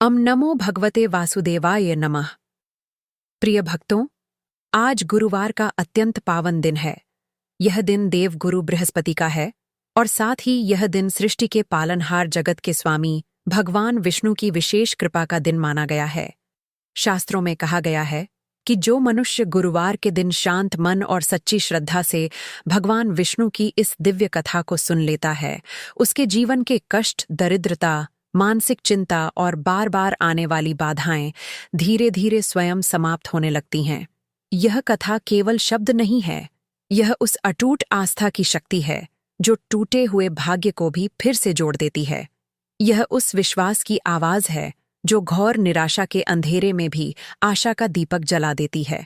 नमो भगवते वासुदेवाय नमः। प्रिय भक्तों, आज गुरुवार का अत्यंत पावन दिन है। यह दिन देव गुरु बृहस्पति का है और साथ ही यह दिन सृष्टि के पालनहार जगत के स्वामी भगवान विष्णु की विशेष कृपा का दिन माना गया है। शास्त्रों में कहा गया है कि जो मनुष्य गुरुवार के दिन शांत मन और सच्ची श्रद्धा से भगवान विष्णु की इस दिव्य कथा को सुन लेता है, उसके जीवन के कष्ट, दरिद्रता, मानसिक चिंता और बार बार आने वाली बाधाएं धीरे धीरे स्वयं समाप्त होने लगती हैं। यह कथा केवल शब्द नहीं है, यह उस अटूट आस्था की शक्ति है जो टूटे हुए भाग्य को भी फिर से जोड़ देती है। यह उस विश्वास की आवाज है जो घोर निराशा के अंधेरे में भी आशा का दीपक जला देती है।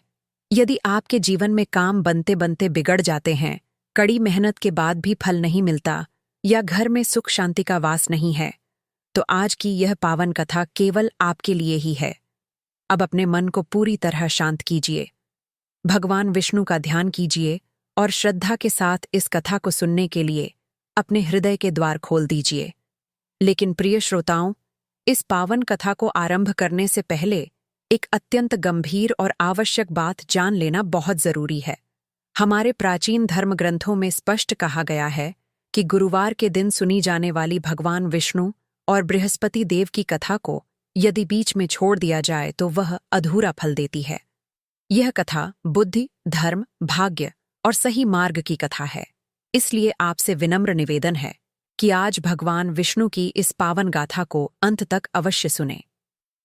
यदि आपके जीवन में काम बनते बनते बिगड़ जाते हैं, कड़ी मेहनत के बाद भी फल नहीं मिलता या घर में सुख शांति का वास नहीं है, तो आज की यह पावन कथा केवल आपके लिए ही है। अब अपने मन को पूरी तरह शांत कीजिए, भगवान विष्णु का ध्यान कीजिए और श्रद्धा के साथ इस कथा को सुनने के लिए अपने हृदय के द्वार खोल दीजिए। लेकिन प्रिय श्रोताओं, इस पावन कथा को आरंभ करने से पहले एक अत्यंत गंभीर और आवश्यक बात जान लेना बहुत जरूरी है। हमारे प्राचीन धर्म ग्रंथों में स्पष्ट कहा गया है कि गुरुवार के दिन सुनी जाने वाली भगवान विष्णु और बृहस्पति देव की कथा को यदि बीच में छोड़ दिया जाए तो वह अधूरा फल देती है। यह कथा बुद्धि, धर्म, भाग्य और सही मार्ग की कथा है। इसलिए आपसे विनम्र निवेदन है कि आज भगवान विष्णु की इस पावन गाथा को अंत तक अवश्य सुने।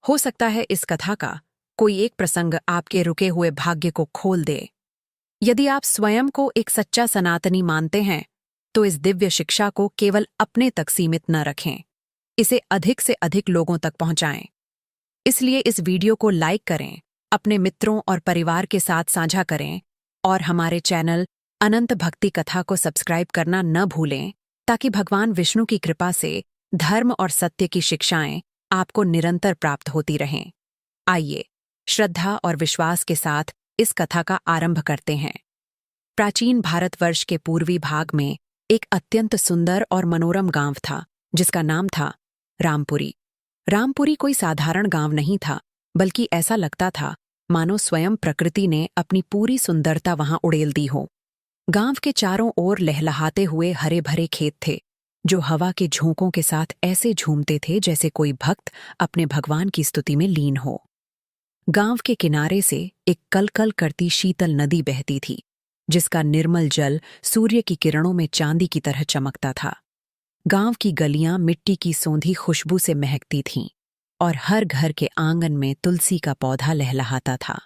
हो सकता है इस कथा का कोई एक प्रसंग आपके रुके हुए भाग्य को खोल दे। यदि आप स्वयं को एक सच्चा सनातनी मानते हैं तो इस दिव्य शिक्षा को केवल अपने तक सीमित न रखें, इसे अधिक से अधिक लोगों तक पहुंचाएं। इसलिए इस वीडियो को लाइक करें, अपने मित्रों और परिवार के साथ साझा करें और हमारे चैनल अनंत भक्ति कथा को सब्सक्राइब करना न भूलें, ताकि भगवान विष्णु की कृपा से धर्म और सत्य की शिक्षाएं आपको निरंतर प्राप्त होती रहें। आइए श्रद्धा और विश्वास के साथ इस कथा का आरंभ करते हैं। प्राचीन भारतवर्ष के पूर्वी भाग में एक अत्यंत सुंदर और मनोरम गांव था जिसका नाम था रामपुरी। रामपुरी कोई साधारण गांव नहीं था, बल्कि ऐसा लगता था मानो स्वयं प्रकृति ने अपनी पूरी सुंदरता वहां उड़ेल दी हो। गांव के चारों ओर लहलहाते हुए हरे भरे खेत थे जो हवा के झोंकों के साथ ऐसे झूमते थे जैसे कोई भक्त अपने भगवान की स्तुति में लीन हो। गांव के किनारे से एक कलकल करती शीतल नदी बहती थी जिसका निर्मल जल सूर्य की किरणों में चांदी की तरह चमकता था। गांव की गलियां मिट्टी की सौंधी खुशबू से महकती थीं और हर घर के आंगन में तुलसी का पौधा लहलहाता था।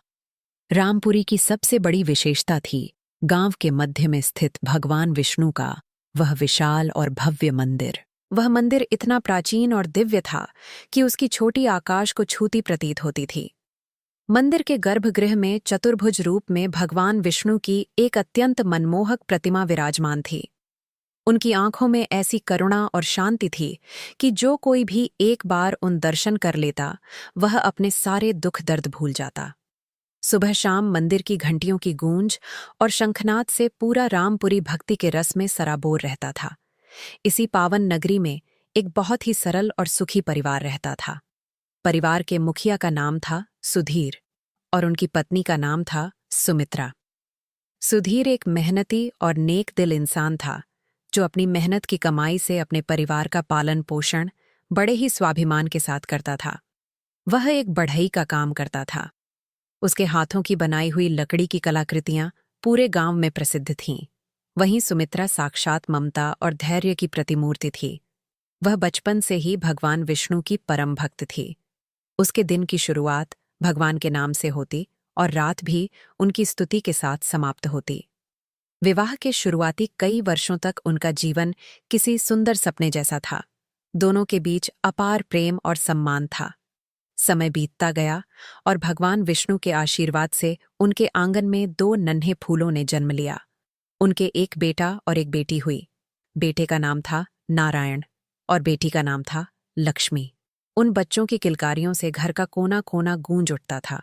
रामपुरी की सबसे बड़ी विशेषता थी गांव के मध्य में स्थित भगवान विष्णु का वह विशाल और भव्य मंदिर। वह मंदिर इतना प्राचीन और दिव्य था कि उसकी छोटी आकाश को छूती प्रतीत होती थी। मंदिर के गर्भगृह में चतुर्भुज रूप में भगवान विष्णु की एक अत्यंत मनमोहक प्रतिमा विराजमान थी। उनकी आंखों में ऐसी करुणा और शांति थी कि जो कोई भी एक बार उन दर्शन कर लेता वह अपने सारे दुख दर्द भूल जाता। सुबह शाम मंदिर की घंटियों की गूंज और शंखनाद से पूरा रामपुरी भक्ति के रस में सराबोर रहता था। इसी पावन नगरी में एक बहुत ही सरल और सुखी परिवार रहता था। परिवार के मुखिया का नाम था सुधीर और उनकी पत्नी का नाम था सुमित्रा। सुधीर एक मेहनती और नेक दिल इंसान था जो अपनी मेहनत की कमाई से अपने परिवार का पालन पोषण बड़े ही स्वाभिमान के साथ करता था। वह एक बढ़ई का काम करता था। उसके हाथों की बनाई हुई लकड़ी की कलाकृतियां पूरे गांव में प्रसिद्ध थीं। वहीं सुमित्रा साक्षात ममता और धैर्य की प्रतिमूर्ति थी। वह बचपन से ही भगवान विष्णु की परम भक्त थी। उसके दिन की शुरुआत भगवान के नाम से होती और रात भी उनकी स्तुति के साथ समाप्त होती। विवाह के शुरुआती कई वर्षों तक उनका जीवन किसी सुंदर सपने जैसा था। दोनों के बीच अपार प्रेम और सम्मान था। समय बीतता गया और भगवान विष्णु के आशीर्वाद से उनके आंगन में 2 नन्हे फूलों ने जन्म लिया। उनके एक बेटा और एक बेटी हुई। बेटे का नाम था नारायण और बेटी का नाम था लक्ष्मी। उन बच्चों की किलकारियों से घर का कोना कोना गूंज उठता था।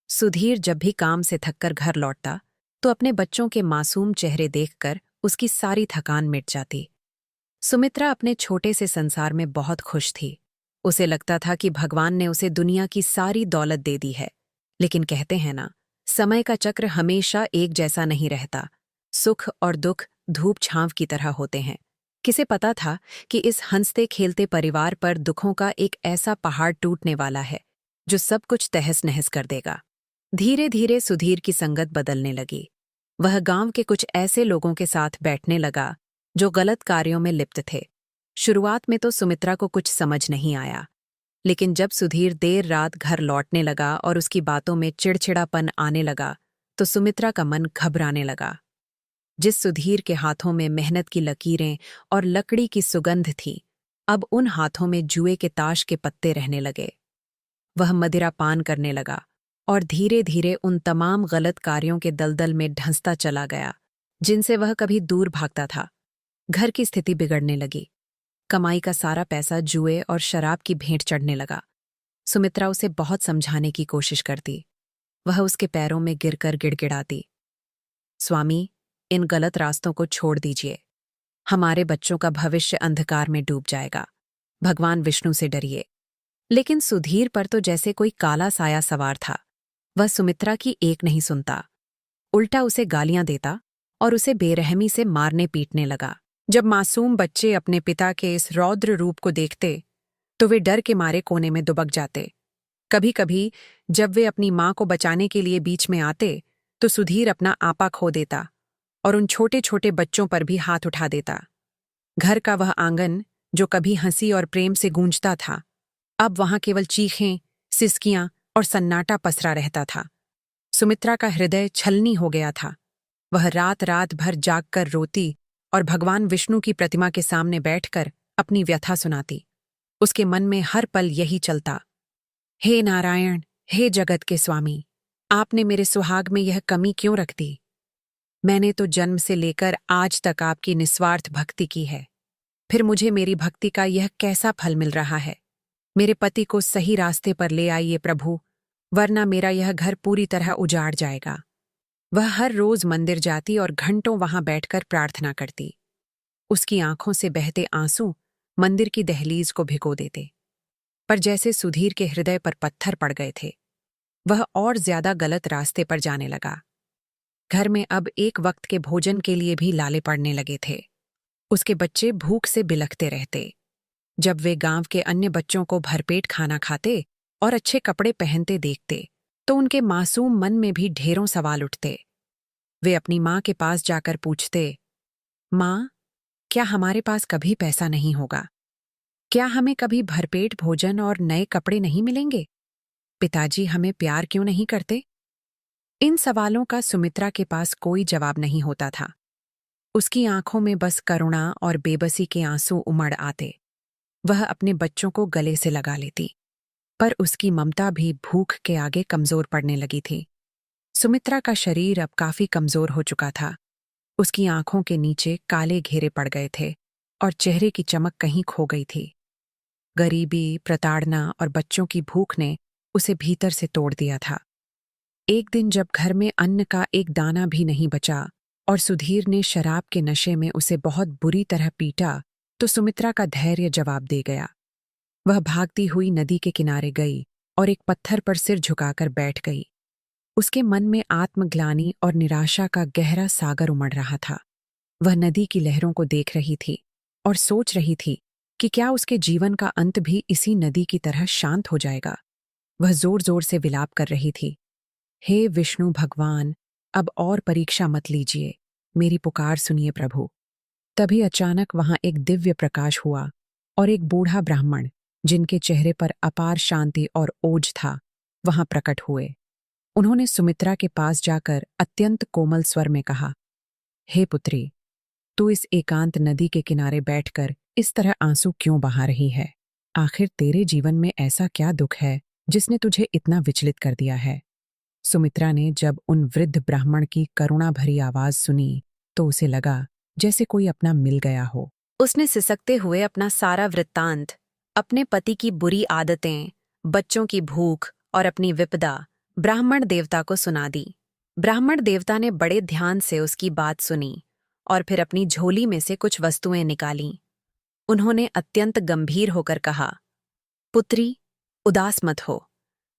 सुधीर जब भी काम से थककर घर लौटता तो अपने बच्चों के मासूम चेहरे देखकर उसकी सारी थकान मिट जाती। सुमित्रा अपने छोटे से संसार में बहुत खुश थी। उसे लगता था कि भगवान ने उसे दुनिया की सारी दौलत दे दी है। लेकिन कहते हैं ना, समय का चक्र हमेशा एक जैसा नहीं रहता। सुख और दुख धूप छांव की तरह होते हैं। किसे पता था कि इस हंसते खेलते परिवार पर दुखों का एक ऐसा पहाड़ टूटने वाला है जो सब कुछ तहस नहस कर देगा। धीरे धीरे सुधीर की संगत बदलने लगी। वह गांव के कुछ ऐसे लोगों के साथ बैठने लगा जो गलत कार्यों में लिप्त थे। शुरुआत में तो सुमित्रा को कुछ समझ नहीं आया, लेकिन जब सुधीर देर रात घर लौटने लगा और उसकी बातों में चिड़चिड़ापन आने लगा, तो सुमित्रा का मन घबराने लगा। जिस सुधीर के हाथों में मेहनत की लकीरें और लकड़ी की सुगंध थी, अब उन हाथों में जुए के ताश के पत्ते रहने लगे। वह मदिरा पान करने लगा और धीरे धीरे उन तमाम गलत कार्यों के दलदल में ढंसता चला गया जिनसे वह कभी दूर भागता था। घर की स्थिति बिगड़ने लगी। कमाई का सारा पैसा जुए और शराब की भेंट चढ़ने लगा। सुमित्रा उसे बहुत समझाने की कोशिश करती। वह उसके पैरों में गिरकर गिड़गिड़ाती, स्वामी, इन गलत रास्तों को छोड़ दीजिए। हमारे बच्चों का भविष्य अंधकार में डूब जाएगा। भगवान विष्णु से डरिए। लेकिन सुधीर पर तो जैसे कोई काला साया सवार था। वह सुमित्रा की एक नहीं सुनता, उल्टा उसे गालियां देता और उसे बेरहमी से मारने पीटने लगा। जब मासूम बच्चे अपने पिता के इस रौद्र रूप को देखते तो वे डर के मारे कोने में दुबक जाते। कभी कभी जब वे अपनी मां को बचाने के लिए बीच में आते तो सुधीर अपना आपा खो देता और उन छोटे छोटे बच्चों पर भी हाथ उठा देता। घर का वह आंगन जो कभी हंसी और प्रेम से गूंजता था, अब वहां केवल चीखें, सिसकियां और सन्नाटा पसरा रहता था। सुमित्रा का हृदय छलनी हो गया था। वह रात रात भर जागकर रोती और भगवान विष्णु की प्रतिमा के सामने बैठकर अपनी व्यथा सुनाती। उसके मन में हर पल यही चलता, हे नारायण, हे जगत के स्वामी, आपने मेरे सुहाग में यह कमी क्यों रख दी? मैंने तो जन्म से लेकर आज तक आपकी निस्वार्थ भक्ति की है, फिर मुझे मेरी भक्ति का यह कैसा फल मिल रहा है? मेरे पति को सही रास्ते पर ले आइए प्रभु, वरना मेरा यह घर पूरी तरह उजाड़ जाएगा। वह हर रोज मंदिर जाती और घंटों वहां बैठकर प्रार्थना करती। उसकी आंखों से बहते आंसू मंदिर की दहलीज को भिगो देते। पर जैसे सुधीर के हृदय पर पत्थर पड़ गए थे, वह और ज्यादा गलत रास्ते पर जाने लगा। घर में अब एक वक्त के भोजन के लिए भी लाले पड़ने लगे थे। उसके बच्चे भूख से बिलखते रहते। जब वे गांव के अन्य बच्चों को भरपेट खाना खाते और अच्छे कपड़े पहनते देखते तो उनके मासूम मन में भी ढेरों सवाल उठते। वे अपनी माँ के पास जाकर पूछते, माँ, क्या हमारे पास कभी पैसा नहीं होगा? क्या हमें कभी भरपेट भोजन और नए कपड़े नहीं मिलेंगे? पिताजी हमें प्यार क्यों नहीं करते? इन सवालों का सुमित्रा के पास कोई जवाब नहीं होता था। उसकी आंखों में बस करुणा और बेबसी के आंसू उमड़ आते। वह अपने बच्चों को गले से लगा लेती, पर उसकी ममता भी भूख के आगे कमजोर पड़ने लगी थी। सुमित्रा का शरीर अब काफी कमजोर हो चुका था। उसकी आंखों के नीचे काले घेरे पड़ गए थे और चेहरे की चमक कहीं खो गई थी। गरीबी, प्रताड़ना और बच्चों की भूख ने उसे भीतर से तोड़ दिया था। एक दिन जब घर में अन्न का एक दाना भी नहीं बचा और सुधीर ने शराब के नशे में उसे बहुत बुरी तरह पीटा, तो सुमित्रा का धैर्य जवाब दे गया। वह भागती हुई नदी के किनारे गई और एक पत्थर पर सिर झुकाकर बैठ गई। उसके मन में आत्मग्लानि और निराशा का गहरा सागर उमड़ रहा था। वह नदी की लहरों को देख रही थी और सोच रही थी कि क्या उसके जीवन का अंत भी इसी नदी की तरह शांत हो जाएगा। वह जोर जोर से विलाप कर रही थी, हे विष्णु भगवान, अब और परीक्षा मत लीजिए, मेरी पुकार सुनिए प्रभु। तभी अचानक वहां एक दिव्य प्रकाश हुआ और एक बूढ़ा ब्राह्मण, जिनके चेहरे पर अपार शांति और ओज था, वहां प्रकट हुए। उन्होंने सुमित्रा के पास जाकर अत्यंत कोमल स्वर में कहा, हे पुत्री, तू इस एकांत नदी के किनारे बैठकर इस तरह आंसू क्यों बहा रही है? आखिर तेरे जीवन में ऐसा क्या दुख है जिसने तुझे इतना विचलित कर दिया है? सुमित्रा ने जब उन वृद्ध ब्राह्मण की करुणा भरी आवाज सुनी तो उसे लगा जैसे कोई अपना मिल गया हो। उसने सिसकते हुए अपना सारा वृत्तांत, अपने पति की बुरी आदतें, बच्चों की भूख और अपनी विपदा ब्राह्मण देवता को सुना दी। ब्राह्मण देवता ने बड़े ध्यान से उसकी बात सुनी और फिर अपनी झोली में से कुछ वस्तुएं निकालीं। उन्होंने अत्यंत गंभीर होकर कहा, पुत्री, उदास मत हो।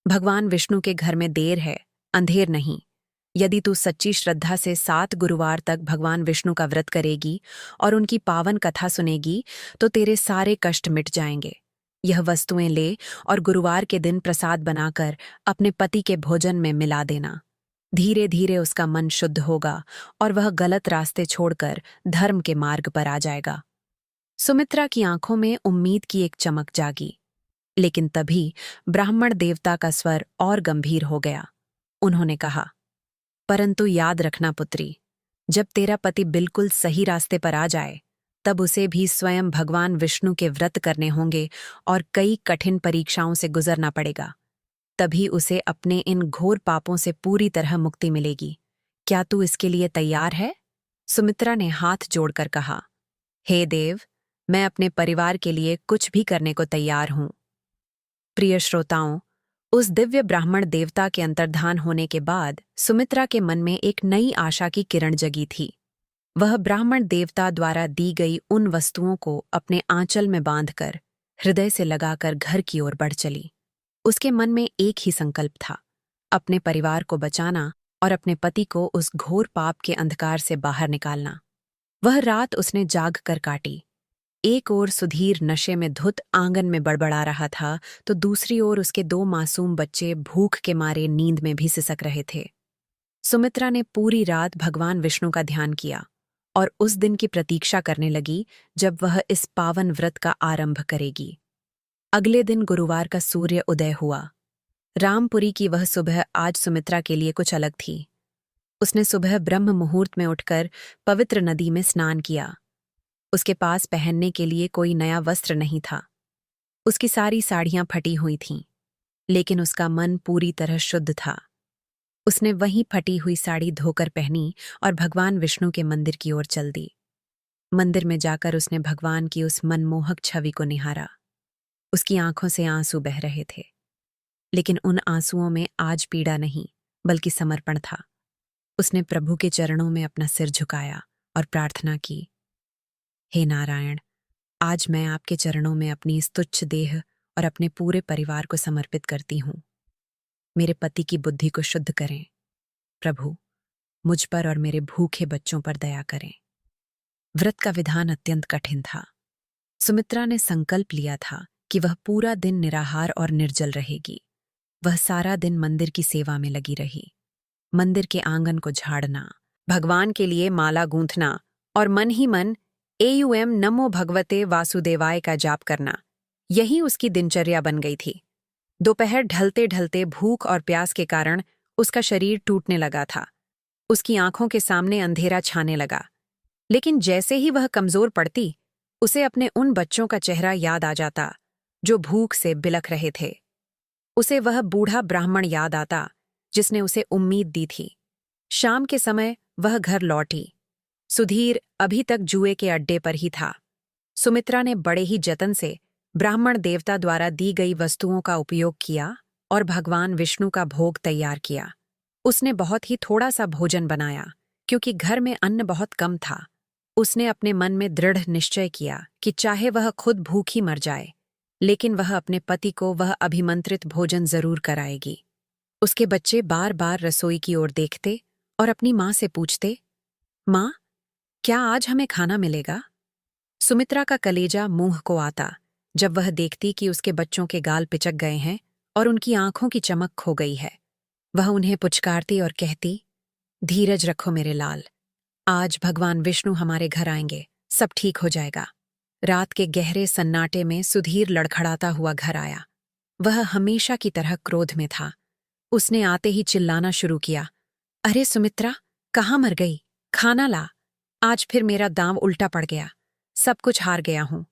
भगवान विष्णु के घर में देर है, अंधेर नहीं। यदि तू सच्ची श्रद्धा से 7 गुरुवार तक भगवान विष्णु का व्रत करेगी और उनकी पावन कथा सुनेगी तो तेरे सारे कष्ट मिट जाएंगे। यह वस्तुएं ले और गुरुवार के दिन प्रसाद बनाकर अपने पति के भोजन में मिला देना। धीरे धीरे उसका मन शुद्ध होगा और वह गलत रास्ते छोड़कर धर्म के मार्ग पर आ जाएगा। सुमित्रा की आंखों में उम्मीद की एक चमक जागी, लेकिन तभी ब्राह्मण देवता का स्वर और गंभीर हो गया। उन्होंने कहा, परंतु याद रखना पुत्री, जब तेरा पति बिल्कुल सही रास्ते पर आ जाए तब उसे भी स्वयं भगवान विष्णु के व्रत करने होंगे और कई कठिन परीक्षाओं से गुजरना पड़ेगा। तभी उसे अपने इन घोर पापों से पूरी तरह मुक्ति मिलेगी। क्या तू इसके लिए तैयार है? सुमित्रा ने हाथ जोड़कर कहा, हे देव, मैं अपने परिवार के लिए कुछ भी करने को तैयार हूं। प्रिय श्रोताओं, उस दिव्य ब्राह्मण देवता के अंतर्धान होने के बाद सुमित्रा के मन में एक नई आशा की किरण जगी थी। वह ब्राह्मण देवता द्वारा दी गई उन वस्तुओं को अपने आंचल में बांधकर हृदय से लगाकर घर की ओर बढ़ चली। उसके मन में एक ही संकल्प था, अपने परिवार को बचाना और अपने पति को उस घोर पाप के अंधकार से बाहर निकालना। वह रात उसने जाग कर काटी। एक ओर सुधीर नशे में धुत आंगन में बड़बड़ा रहा था तो दूसरी ओर उसके 2 मासूम बच्चे भूख के मारे नींद में भी सिसक रहे थे। सुमित्रा ने पूरी रात भगवान विष्णु का ध्यान किया और उस दिन की प्रतीक्षा करने लगी जब वह इस पावन व्रत का आरंभ करेगी। अगले दिन गुरुवार का सूर्य उदय हुआ। रामपुरी की वह सुबह आज सुमित्रा के लिए कुछ अलग थी। उसने सुबह ब्रह्म मुहूर्त में उठकर पवित्र नदी में स्नान किया। उसके पास पहनने के लिए कोई नया वस्त्र नहीं था। उसकी सारी साड़ियां फटी हुई थीं, लेकिन उसका मन पूरी तरह शुद्ध था। उसने वही फटी हुई साड़ी धोकर पहनी और भगवान विष्णु के मंदिर की ओर चल दी। मंदिर में जाकर उसने भगवान की उस मनमोहक छवि को निहारा। उसकी आंखों से आंसू बह रहे थे, लेकिन उन आंसुओं में आज पीड़ा नहीं बल्कि समर्पण था। उसने प्रभु के चरणों में अपना सिर झुकाया और प्रार्थना की, हे नारायण, आज मैं आपके चरणों में अपनी इस तुच्छ देह और अपने पूरे परिवार को समर्पित करती हूँ। मेरे पति की बुद्धि को शुद्ध करें। प्रभु, मुझ पर और मेरे भूखे बच्चों पर दया करें। व्रत का विधान अत्यंत कठिन था। सुमित्रा ने संकल्प लिया था कि वह पूरा दिन निराहार और निर्जल रहेगी। वह सारा दिन मंदिर की सेवा में लगी रही। मंदिर के आंगन को झाड़ना, भगवान के लिए माला गूंथना और मन ही मन एयुएम नमो भगवते वासुदेवाय का जाप करना, यही उसकी दिनचर्या बन गई थी। दोपहर ढलते ढलते भूख और प्यास के कारण उसका शरीर टूटने लगा था। उसकी आंखों के सामने अंधेरा छाने लगा। लेकिन जैसे ही वह कमजोर पड़ती, उसे अपने उन बच्चों का चेहरा याद आ जाता जो भूख से बिलख रहे थे। उसे वह बूढ़ा ब्राह्मण याद आता जिसने उसे उम्मीद दी थी। शाम के समय वह घर लौटी। सुधीर अभी तक जुए के अड्डे पर ही था। सुमित्रा ने बड़े ही जतन से ब्राह्मण देवता द्वारा दी गई वस्तुओं का उपयोग किया और भगवान विष्णु का भोग तैयार किया। उसने बहुत ही थोड़ा सा भोजन बनाया क्योंकि घर में अन्न बहुत कम था। उसने अपने मन में दृढ़ निश्चय किया कि चाहे वह खुद भूखी मर जाए, लेकिन वह अपने पति को वह अभिमंत्रित भोजन जरूर कराएगी। उसके बच्चे बार बार रसोई की ओर देखते और अपनी माँ से पूछते, माँ, क्या आज हमें खाना मिलेगा? सुमित्रा का कलेजा मुंह को आता जब वह देखती कि उसके बच्चों के गाल पिचक गए हैं और उनकी आंखों की चमक खो गई है। वह उन्हें पुचकारती और कहती, धीरज रखो मेरे लाल, आज भगवान विष्णु हमारे घर आएंगे, सब ठीक हो जाएगा। रात के गहरे सन्नाटे में सुधीर लड़खड़ाता हुआ घर आया। वह हमेशा की तरह क्रोध में था। उसने आते ही चिल्लाना शुरू किया, अरे सुमित्रा, कहाँ मर गई? खाना ला। आज फिर मेरा दांव उल्टा पड़ गया, सब कुछ हार गया हूं।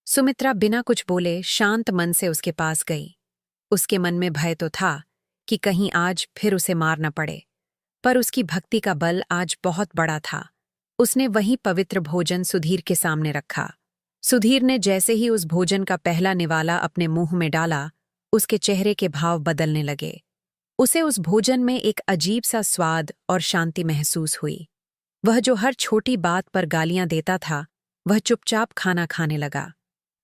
सुमित्रा बिना कुछ बोले शांत मन से उसके पास गई। उसके मन में भय तो था कि कहीं आज फिर उसे मार न पड़े, पर उसकी भक्ति का बल आज बहुत बड़ा था। उसने वही पवित्र भोजन सुधीर के सामने रखा। सुधीर ने जैसे ही उस भोजन का पहला निवाला अपने मुंह में डाला, उसके चेहरे के भाव बदलने लगे। उसे उस भोजन में एक अजीब सा स्वाद और शांति महसूस हुई। वह जो हर छोटी बात पर गालियां देता था, वह चुपचाप खाना खाने लगा।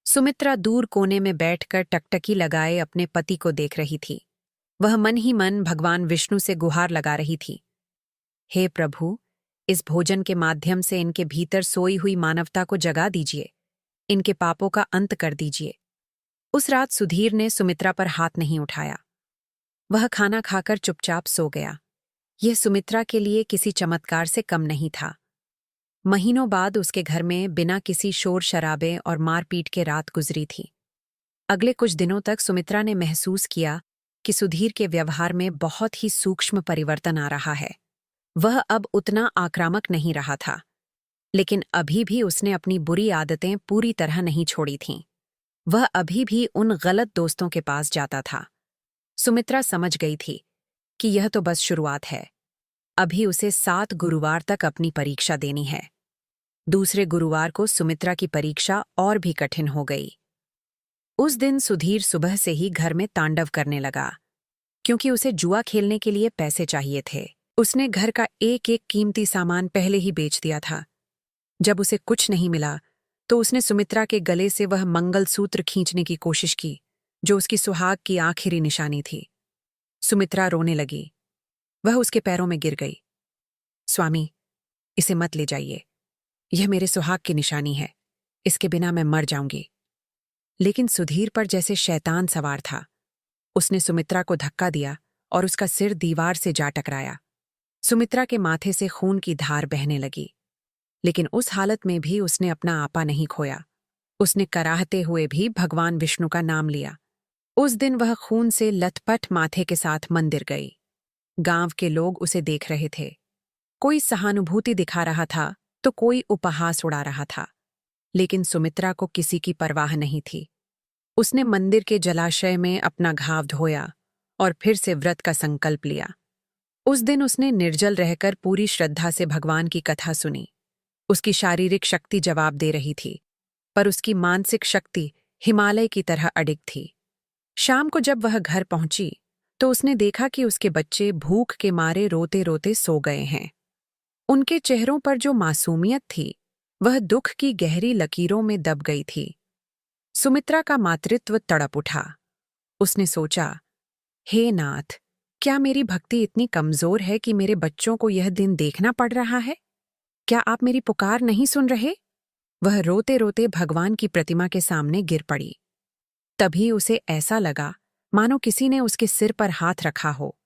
सुमित्रा दूर कोने में बैठकर टकटकी लगाए अपने पति को देख रही थी। वह मन ही मन भगवान विष्णु से गुहार लगा रही थी। हे प्रभु, इस भोजन के माध्यम से इनके भीतर सोई हुई मानवता को जगा दीजिए, इनके पापों का अंत कर दीजिए। उस रात सुधीर ने सुमित्रा पर हाथ नहीं उठाया। वह खाना खाकर चुपचाप सो गया। यह सुमित्रा के लिए किसी चमत्कार से कम नहीं था। महीनों बाद उसके घर में बिना किसी शोर शराबे और मारपीट के रात गुजरी थी। अगले कुछ दिनों तक सुमित्रा ने महसूस किया कि सुधीर के व्यवहार में बहुत ही सूक्ष्म परिवर्तन आ रहा है। वह अब उतना आक्रामक नहीं रहा था, लेकिन अभी भी उसने अपनी बुरी आदतें पूरी तरह नहीं छोड़ी थीं। वह अभी भी उन गलत दोस्तों के पास जाता था। सुमित्रा समझ गई थी कि यह तो बस शुरुआत है। अभी उसे 7 गुरुवार तक अपनी परीक्षा देनी है। दूसरे गुरुवार को सुमित्रा की परीक्षा और भी कठिन हो गई। उस दिन सुधीर सुबह से ही घर में तांडव करने लगा, क्योंकि उसे जुआ खेलने के लिए पैसे चाहिए थे। उसने घर का एक एक कीमती सामान पहले ही बेच दिया था। जब उसे कुछ नहीं मिला तो उसने सुमित्रा के गले से वह मंगलसूत्र खींचने की कोशिश की, जो उसकी सुहाग की आखिरी निशानी थी। सुमित्रा रोने लगी। वह उसके पैरों में गिर गई। स्वामी, इसे मत ले जाइए। यह मेरे सुहाग की निशानी है। इसके बिना मैं मर जाऊंगी। लेकिन सुधीर पर जैसे शैतान सवार था। उसने सुमित्रा को धक्का दिया और उसका सिर दीवार से जा टकराया। सुमित्रा के माथे से खून की धार बहने लगी, लेकिन उस हालत में भी उसने अपना आपा नहीं खोया। उसने कराहते हुए भी भगवान विष्णु का नाम लिया। उस दिन वह खून से लथपथ माथे के साथ मंदिर गई। गांव के लोग उसे देख रहे थे। कोई सहानुभूति दिखा रहा था तो कोई उपहास उड़ा रहा था, लेकिन सुमित्रा को किसी की परवाह नहीं थी। उसने मंदिर के जलाशय में अपना घाव धोया और फिर से व्रत का संकल्प लिया। उस दिन उसने निर्जल रहकर पूरी श्रद्धा से भगवान की कथा सुनी। उसकी शारीरिक शक्ति जवाब दे रही थी, पर उसकी मानसिक शक्ति हिमालय की तरह अडिग थी। शाम को जब वह घर पहुंची तो उसने देखा कि उसके बच्चे भूख के मारे रोते रोते सो गए हैं। उनके चेहरों पर जो मासूमियत थी, वह दुख की गहरी लकीरों में दब गई थी। सुमित्रा का मातृत्व तड़प उठा। उसने सोचा, हे नाथ, क्या मेरी भक्ति इतनी कमजोर है कि मेरे बच्चों को यह दिन देखना पड़ रहा है? क्या आप मेरी पुकार नहीं सुन रहे? वह रोते रोते भगवान की प्रतिमा के सामने गिर पड़ी। तभी उसे ऐसा लगा मानो किसी ने उसके सिर पर हाथ रखा हो।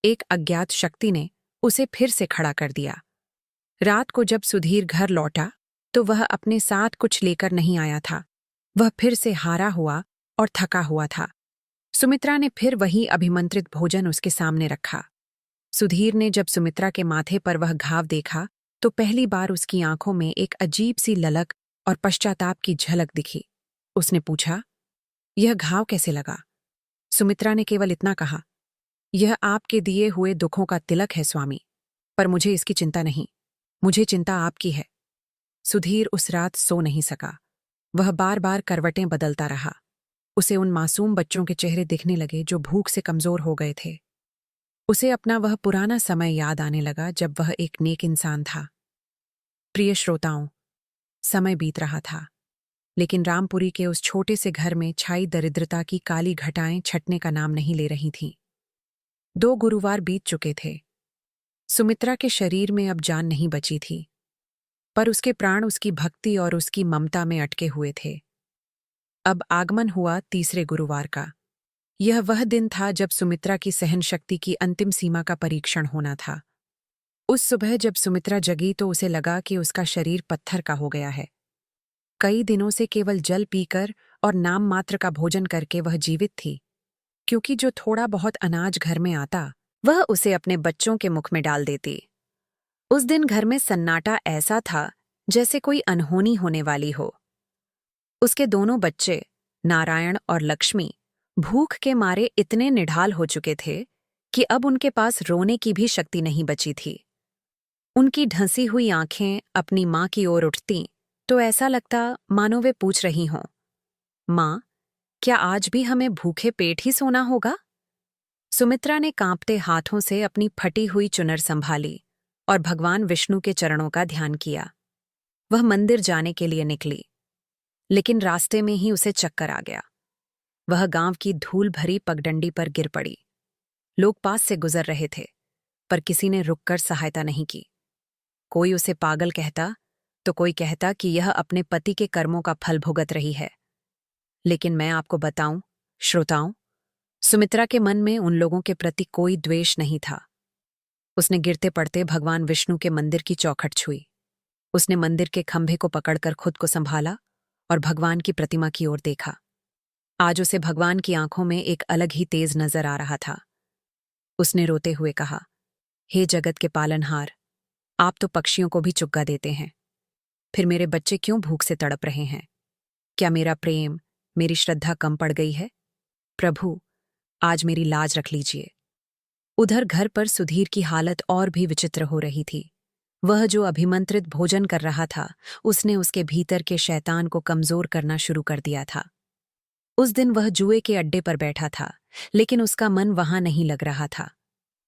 एक अज्ञात शक्ति ने उसे फिर से खड़ा कर दिया। रात को जब सुधीर घर लौटा तो वह अपने साथ कुछ लेकर नहीं आया था। वह फिर से हारा हुआ और थका हुआ था। सुमित्रा ने फिर वही अभिमंत्रित भोजन उसके सामने रखा। सुधीर ने जब सुमित्रा के माथे पर वह घाव देखा तो पहली बार उसकी आंखों में एक अजीब सी ललक और पश्चाताप की झलक दिखी। उसने पूछा, यह घाव कैसे लगा? सुमित्रा ने केवल इतना कहा, यह आपके दिए हुए दुखों का तिलक है स्वामी, पर मुझे इसकी चिंता नहीं। मुझे चिंता आपकी है। सुधीर उस रात सो नहीं सका। वह बार बार करवटें बदलता रहा। उसे उन मासूम बच्चों के चेहरे दिखने लगे जो भूख से कमजोर हो गए थे। उसे अपना वह पुराना समय याद आने लगा जब वह एक नेक इंसान था। प्रिय श्रोताओं, समय बीत रहा था, लेकिन रामपुरी के उस छोटे से घर में छाई दरिद्रता की काली घटाएं छटने का नाम नहीं ले रही थीं। 2 गुरुवार बीत चुके थे। सुमित्रा के शरीर में अब जान नहीं बची थी, पर उसके प्राण उसकी भक्ति और उसकी ममता में अटके हुए थे। अब आगमन हुआ तीसरे गुरुवार का। यह वह दिन था जब सुमित्रा की सहन शक्ति की अंतिम सीमा का परीक्षण होना था। उस सुबह जब सुमित्रा जगी तो उसे लगा कि उसका शरीर पत्थर का हो गया है। कई दिनों से केवल जल पीकर और नाम मात्र का भोजन करके वह जीवित थी, क्योंकि जो थोड़ा बहुत अनाज घर में आता वह उसे अपने बच्चों के मुख में डाल देती। उस दिन घर में सन्नाटा ऐसा था जैसे कोई अनहोनी होने वाली हो। उसके दोनों बच्चे, नारायण और लक्ष्मी, भूख के मारे इतने निढाल हो चुके थे कि अब उनके पास रोने की भी शक्ति नहीं बची थी। उनकी ढंसी हुई आंखें अपनी माँ की ओर उठतीं तो ऐसा लगता मानो वे पूछ रही हों, माँ, क्या आज भी हमें भूखे पेट ही सोना होगा? सुमित्रा ने कांपते हाथों से अपनी फटी हुई चुनर संभाली और भगवान विष्णु के चरणों का ध्यान किया। वह मंदिर जाने के लिए निकली। लेकिन रास्ते में ही उसे चक्कर आ गया। वह गांव की धूल भरी पगडंडी पर गिर पड़ी। लोग पास से गुजर रहे थे, पर किसी ने रुककर सहायता नहीं की। कोई उसे पागल कहता तो कोई कहता कि यह अपने पति के कर्मों का फल भुगत रही है। लेकिन मैं आपको बताऊं, श्रोताओं, सुमित्रा के मन में उन लोगों के प्रति कोई द्वेष नहीं था। उसने गिरते पड़ते भगवान विष्णु के मंदिर की चौखट छुई। उसने मंदिर के खंभे को पकड़कर खुद को संभाला और भगवान की प्रतिमा की ओर देखा। आज उसे भगवान की आंखों में एक अलग ही तेज नजर आ रहा था। उसने रोते हुए कहा, हे जगत के पालनहार, आप तो पक्षियों को भी चुग्गा देते हैं, फिर मेरे बच्चे क्यों भूख से तड़प रहे हैं? क्या मेरा प्रेम, मेरी श्रद्धा कम पड़ गई है? प्रभु, आज मेरी लाज रख लीजिए। उधर घर पर सुधीर की हालत और भी विचित्र हो रही थी। वह जो अभिमंत्रित भोजन कर रहा था, उसने उसके भीतर के शैतान को कमजोर करना शुरू कर दिया था। उस दिन वह जुए के अड्डे पर बैठा था, लेकिन उसका मन वहां नहीं लग रहा था।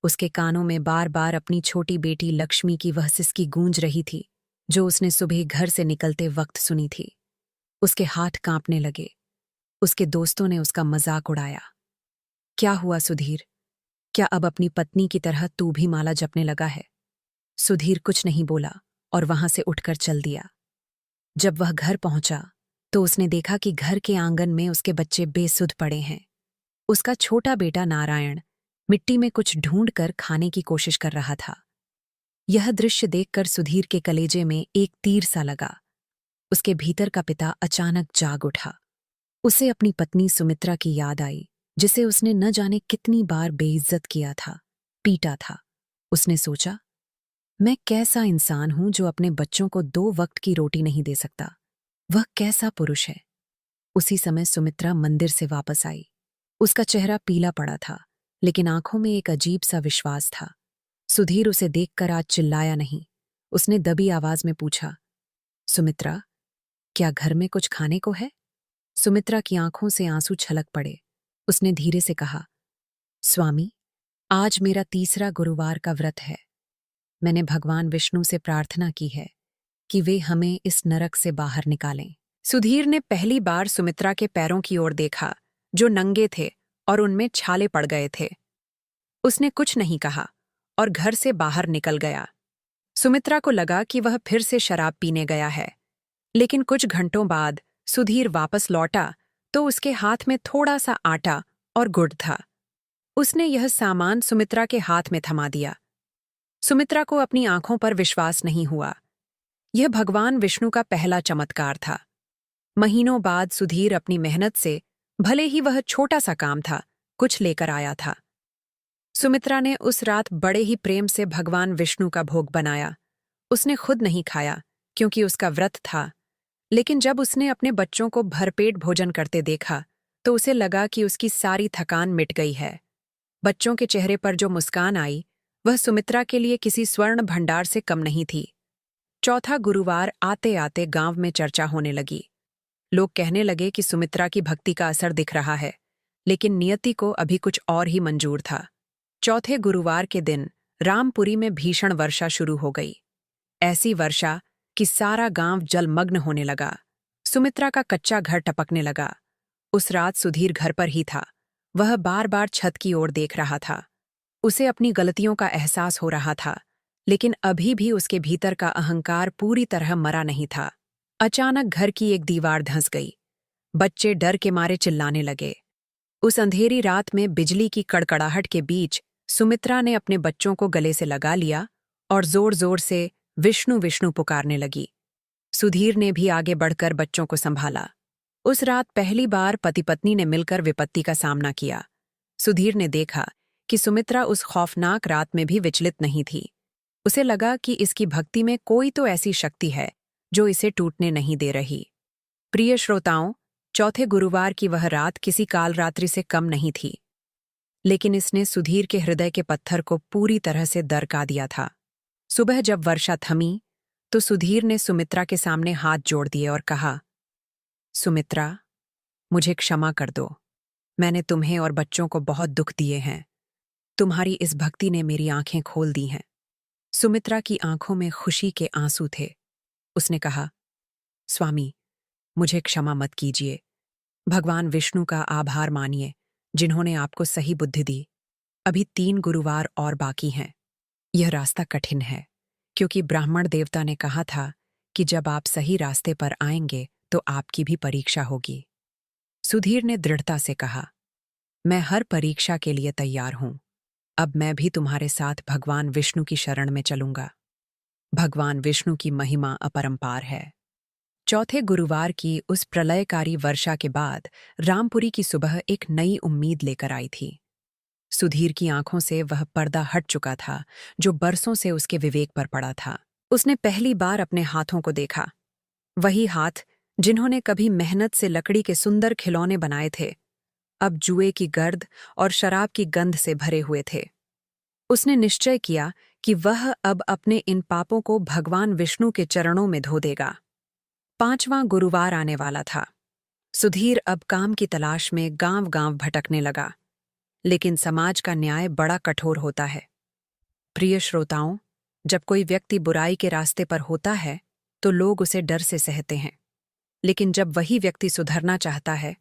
उसके कानों में बार बार अपनी छोटी बेटी लक्ष्मी की वह सिसकी गूंज रही थी, जो उसने सुबह घर से निकलते वक्त सुनी थी। उसके हाथ कांपने लगे। उसके दोस्तों ने उसका मजाक उड़ाया। क्या हुआ सुधीर? क्या अब अपनी पत्नी की तरह तू भी माला जपने लगा है? सुधीर कुछ नहीं बोला और वहां से उठकर चल दिया। जब वह घर पहुंचा तो उसने देखा कि घर के आंगन में उसके बच्चे बेसुध पड़े हैं। उसका छोटा बेटा नारायण मिट्टी में कुछ ढूंढकर खाने की कोशिश कर रहा था। यह दृश्य देखकर सुधीर के कलेजे में एक तीर सा लगा। उसके भीतर का पिता अचानक जाग उठा। उसे अपनी पत्नी सुमित्रा की याद आई, जिसे उसने न जाने कितनी बार बेइज्जत किया था, पीटा था। उसने सोचा, मैं कैसा इंसान हूं जो अपने बच्चों को 2 वक्त की रोटी नहीं दे सकता। वह कैसा पुरुष है। उसी समय सुमित्रा मंदिर से वापस आई। उसका चेहरा पीला पड़ा था, लेकिन आंखों में एक अजीब सा विश्वास था। सुधीर उसे देखकर आज चिल्लाया नहीं। उसने दबी आवाज में पूछा, सुमित्रा, क्या घर में कुछ खाने को है? सुमित्रा की आंखों से आंसू छलक पड़े। उसने धीरे से कहा, स्वामी, आज मेरा 3रा गुरुवार का व्रत है। मैंने भगवान विष्णु से प्रार्थना की है कि वे हमें इस नरक से बाहर निकालें। सुधीर ने पहली बार सुमित्रा के पैरों की ओर देखा, जो नंगे थे और उनमें छाले पड़ गए थे। उसने कुछ नहीं कहा और घर से बाहर निकल गया। सुमित्रा को लगा कि वह फिर से शराब पीने गया है, लेकिन कुछ घंटों बाद सुधीर वापस लौटा तो उसके हाथ में थोड़ा सा आटा और गुड़ था। उसने यह सामान सुमित्रा के हाथ में थमा दिया। सुमित्रा को अपनी आंखों पर विश्वास नहीं हुआ। यह भगवान विष्णु का पहला चमत्कार था। महीनों बाद सुधीर अपनी मेहनत से, भले ही वह छोटा सा काम था, कुछ लेकर आया था। सुमित्रा ने उस रात बड़े ही प्रेम से भगवान विष्णु का भोग बनाया। उसने खुद नहीं खाया क्योंकि उसका व्रत था, लेकिन जब उसने अपने बच्चों को भरपेट भोजन करते देखा तो उसे लगा कि उसकी सारी थकान मिट गई है। बच्चों के चेहरे पर जो मुस्कान आई, वह सुमित्रा के लिए किसी स्वर्ण भंडार से कम नहीं थी। चौथा गुरुवार आते आते गांव में चर्चा होने लगी। लोग कहने लगे कि सुमित्रा की भक्ति का असर दिख रहा है, लेकिन नियति को अभी कुछ और ही मंजूर था। चौथे गुरुवार के दिन रामपुरी में भीषण वर्षा शुरू हो गई। ऐसी वर्षा कि सारा गांव जलमग्न होने लगा। सुमित्रा का कच्चा घर टपकने लगा। उस रात सुधीर घर पर ही था। वह बार बार छत की ओर देख रहा था। उसे अपनी गलतियों का एहसास हो रहा था, लेकिन अभी भी उसके भीतर का अहंकार पूरी तरह मरा नहीं था। अचानक घर की एक दीवार धंस गई। बच्चे डर के मारे चिल्लाने लगे। उस अंधेरी रात में बिजली की कड़कड़ाहट के बीच सुमित्रा ने अपने बच्चों को गले से लगा लिया और जोर जोर से विष्णु विष्णु पुकारने लगी। सुधीर ने भी आगे बढ़कर बच्चों को संभाला। उस रात पहली बार पति पत्नी ने मिलकर विपत्ति का सामना किया। सुधीर ने देखा कि सुमित्रा उस खौफनाक रात में भी विचलित नहीं थी। उसे लगा कि इसकी भक्ति में कोई तो ऐसी शक्ति है जो इसे टूटने नहीं दे रही। प्रिय श्रोताओं, चौथे गुरुवार की वह रात किसी कालरात्रि से कम नहीं थी, लेकिन इसने सुधीर के हृदय के पत्थर को पूरी तरह से दरका दिया था। सुबह जब वर्षा थमी तो सुधीर ने सुमित्रा के सामने हाथ जोड़ दिए और कहा, सुमित्रा, मुझे क्षमा कर दो। मैंने तुम्हें और बच्चों को बहुत दुख दिए हैं। तुम्हारी इस भक्ति ने मेरी आंखें खोल दी हैं। सुमित्रा की आंखों में खुशी के आंसू थे। उसने कहा, स्वामी, मुझे क्षमा मत कीजिए। भगवान विष्णु का आभार मानिए, जिन्होंने आपको सही बुद्धि दी। अभी 3 गुरुवार और बाकी हैं। यह रास्ता कठिन है, क्योंकि ब्राह्मण देवता ने कहा था कि जब आप सही रास्ते पर आएंगे तो आपकी भी परीक्षा होगी। सुधीर ने दृढ़ता से कहा, मैं हर परीक्षा के लिए तैयार हूं। अब मैं भी तुम्हारे साथ भगवान विष्णु की शरण में चलूंगा। भगवान विष्णु की महिमा अपरंपार है। चौथे गुरुवार की उस प्रलयकारी वर्षा के बाद रामपुरी की सुबह एक नई उम्मीद लेकर आई थी। सुधीर की आंखों से वह पर्दा हट चुका था जो बरसों से उसके विवेक पर पड़ा था। उसने पहली बार अपने हाथों को देखा, वही हाथ जिन्होंने कभी मेहनत से लकड़ी के सुंदर खिलौने बनाए थे, अब जुए की गर्द और शराब की गंध से भरे हुए थे। उसने निश्चय किया कि वह अब अपने इन पापों को भगवान विष्णु के चरणों में धो देगा। 5वां गुरुवार आने वाला था। सुधीर अब काम की तलाश में गांव-गांव भटकने लगा, लेकिन समाज का न्याय बड़ा कठोर होता है। प्रिय श्रोताओं, जब कोई व्यक्ति बुराई के रास्ते पर होता है तो लोग उसे डर से सहते हैं, लेकिन जब वही व्यक्ति सुधरना चाहता है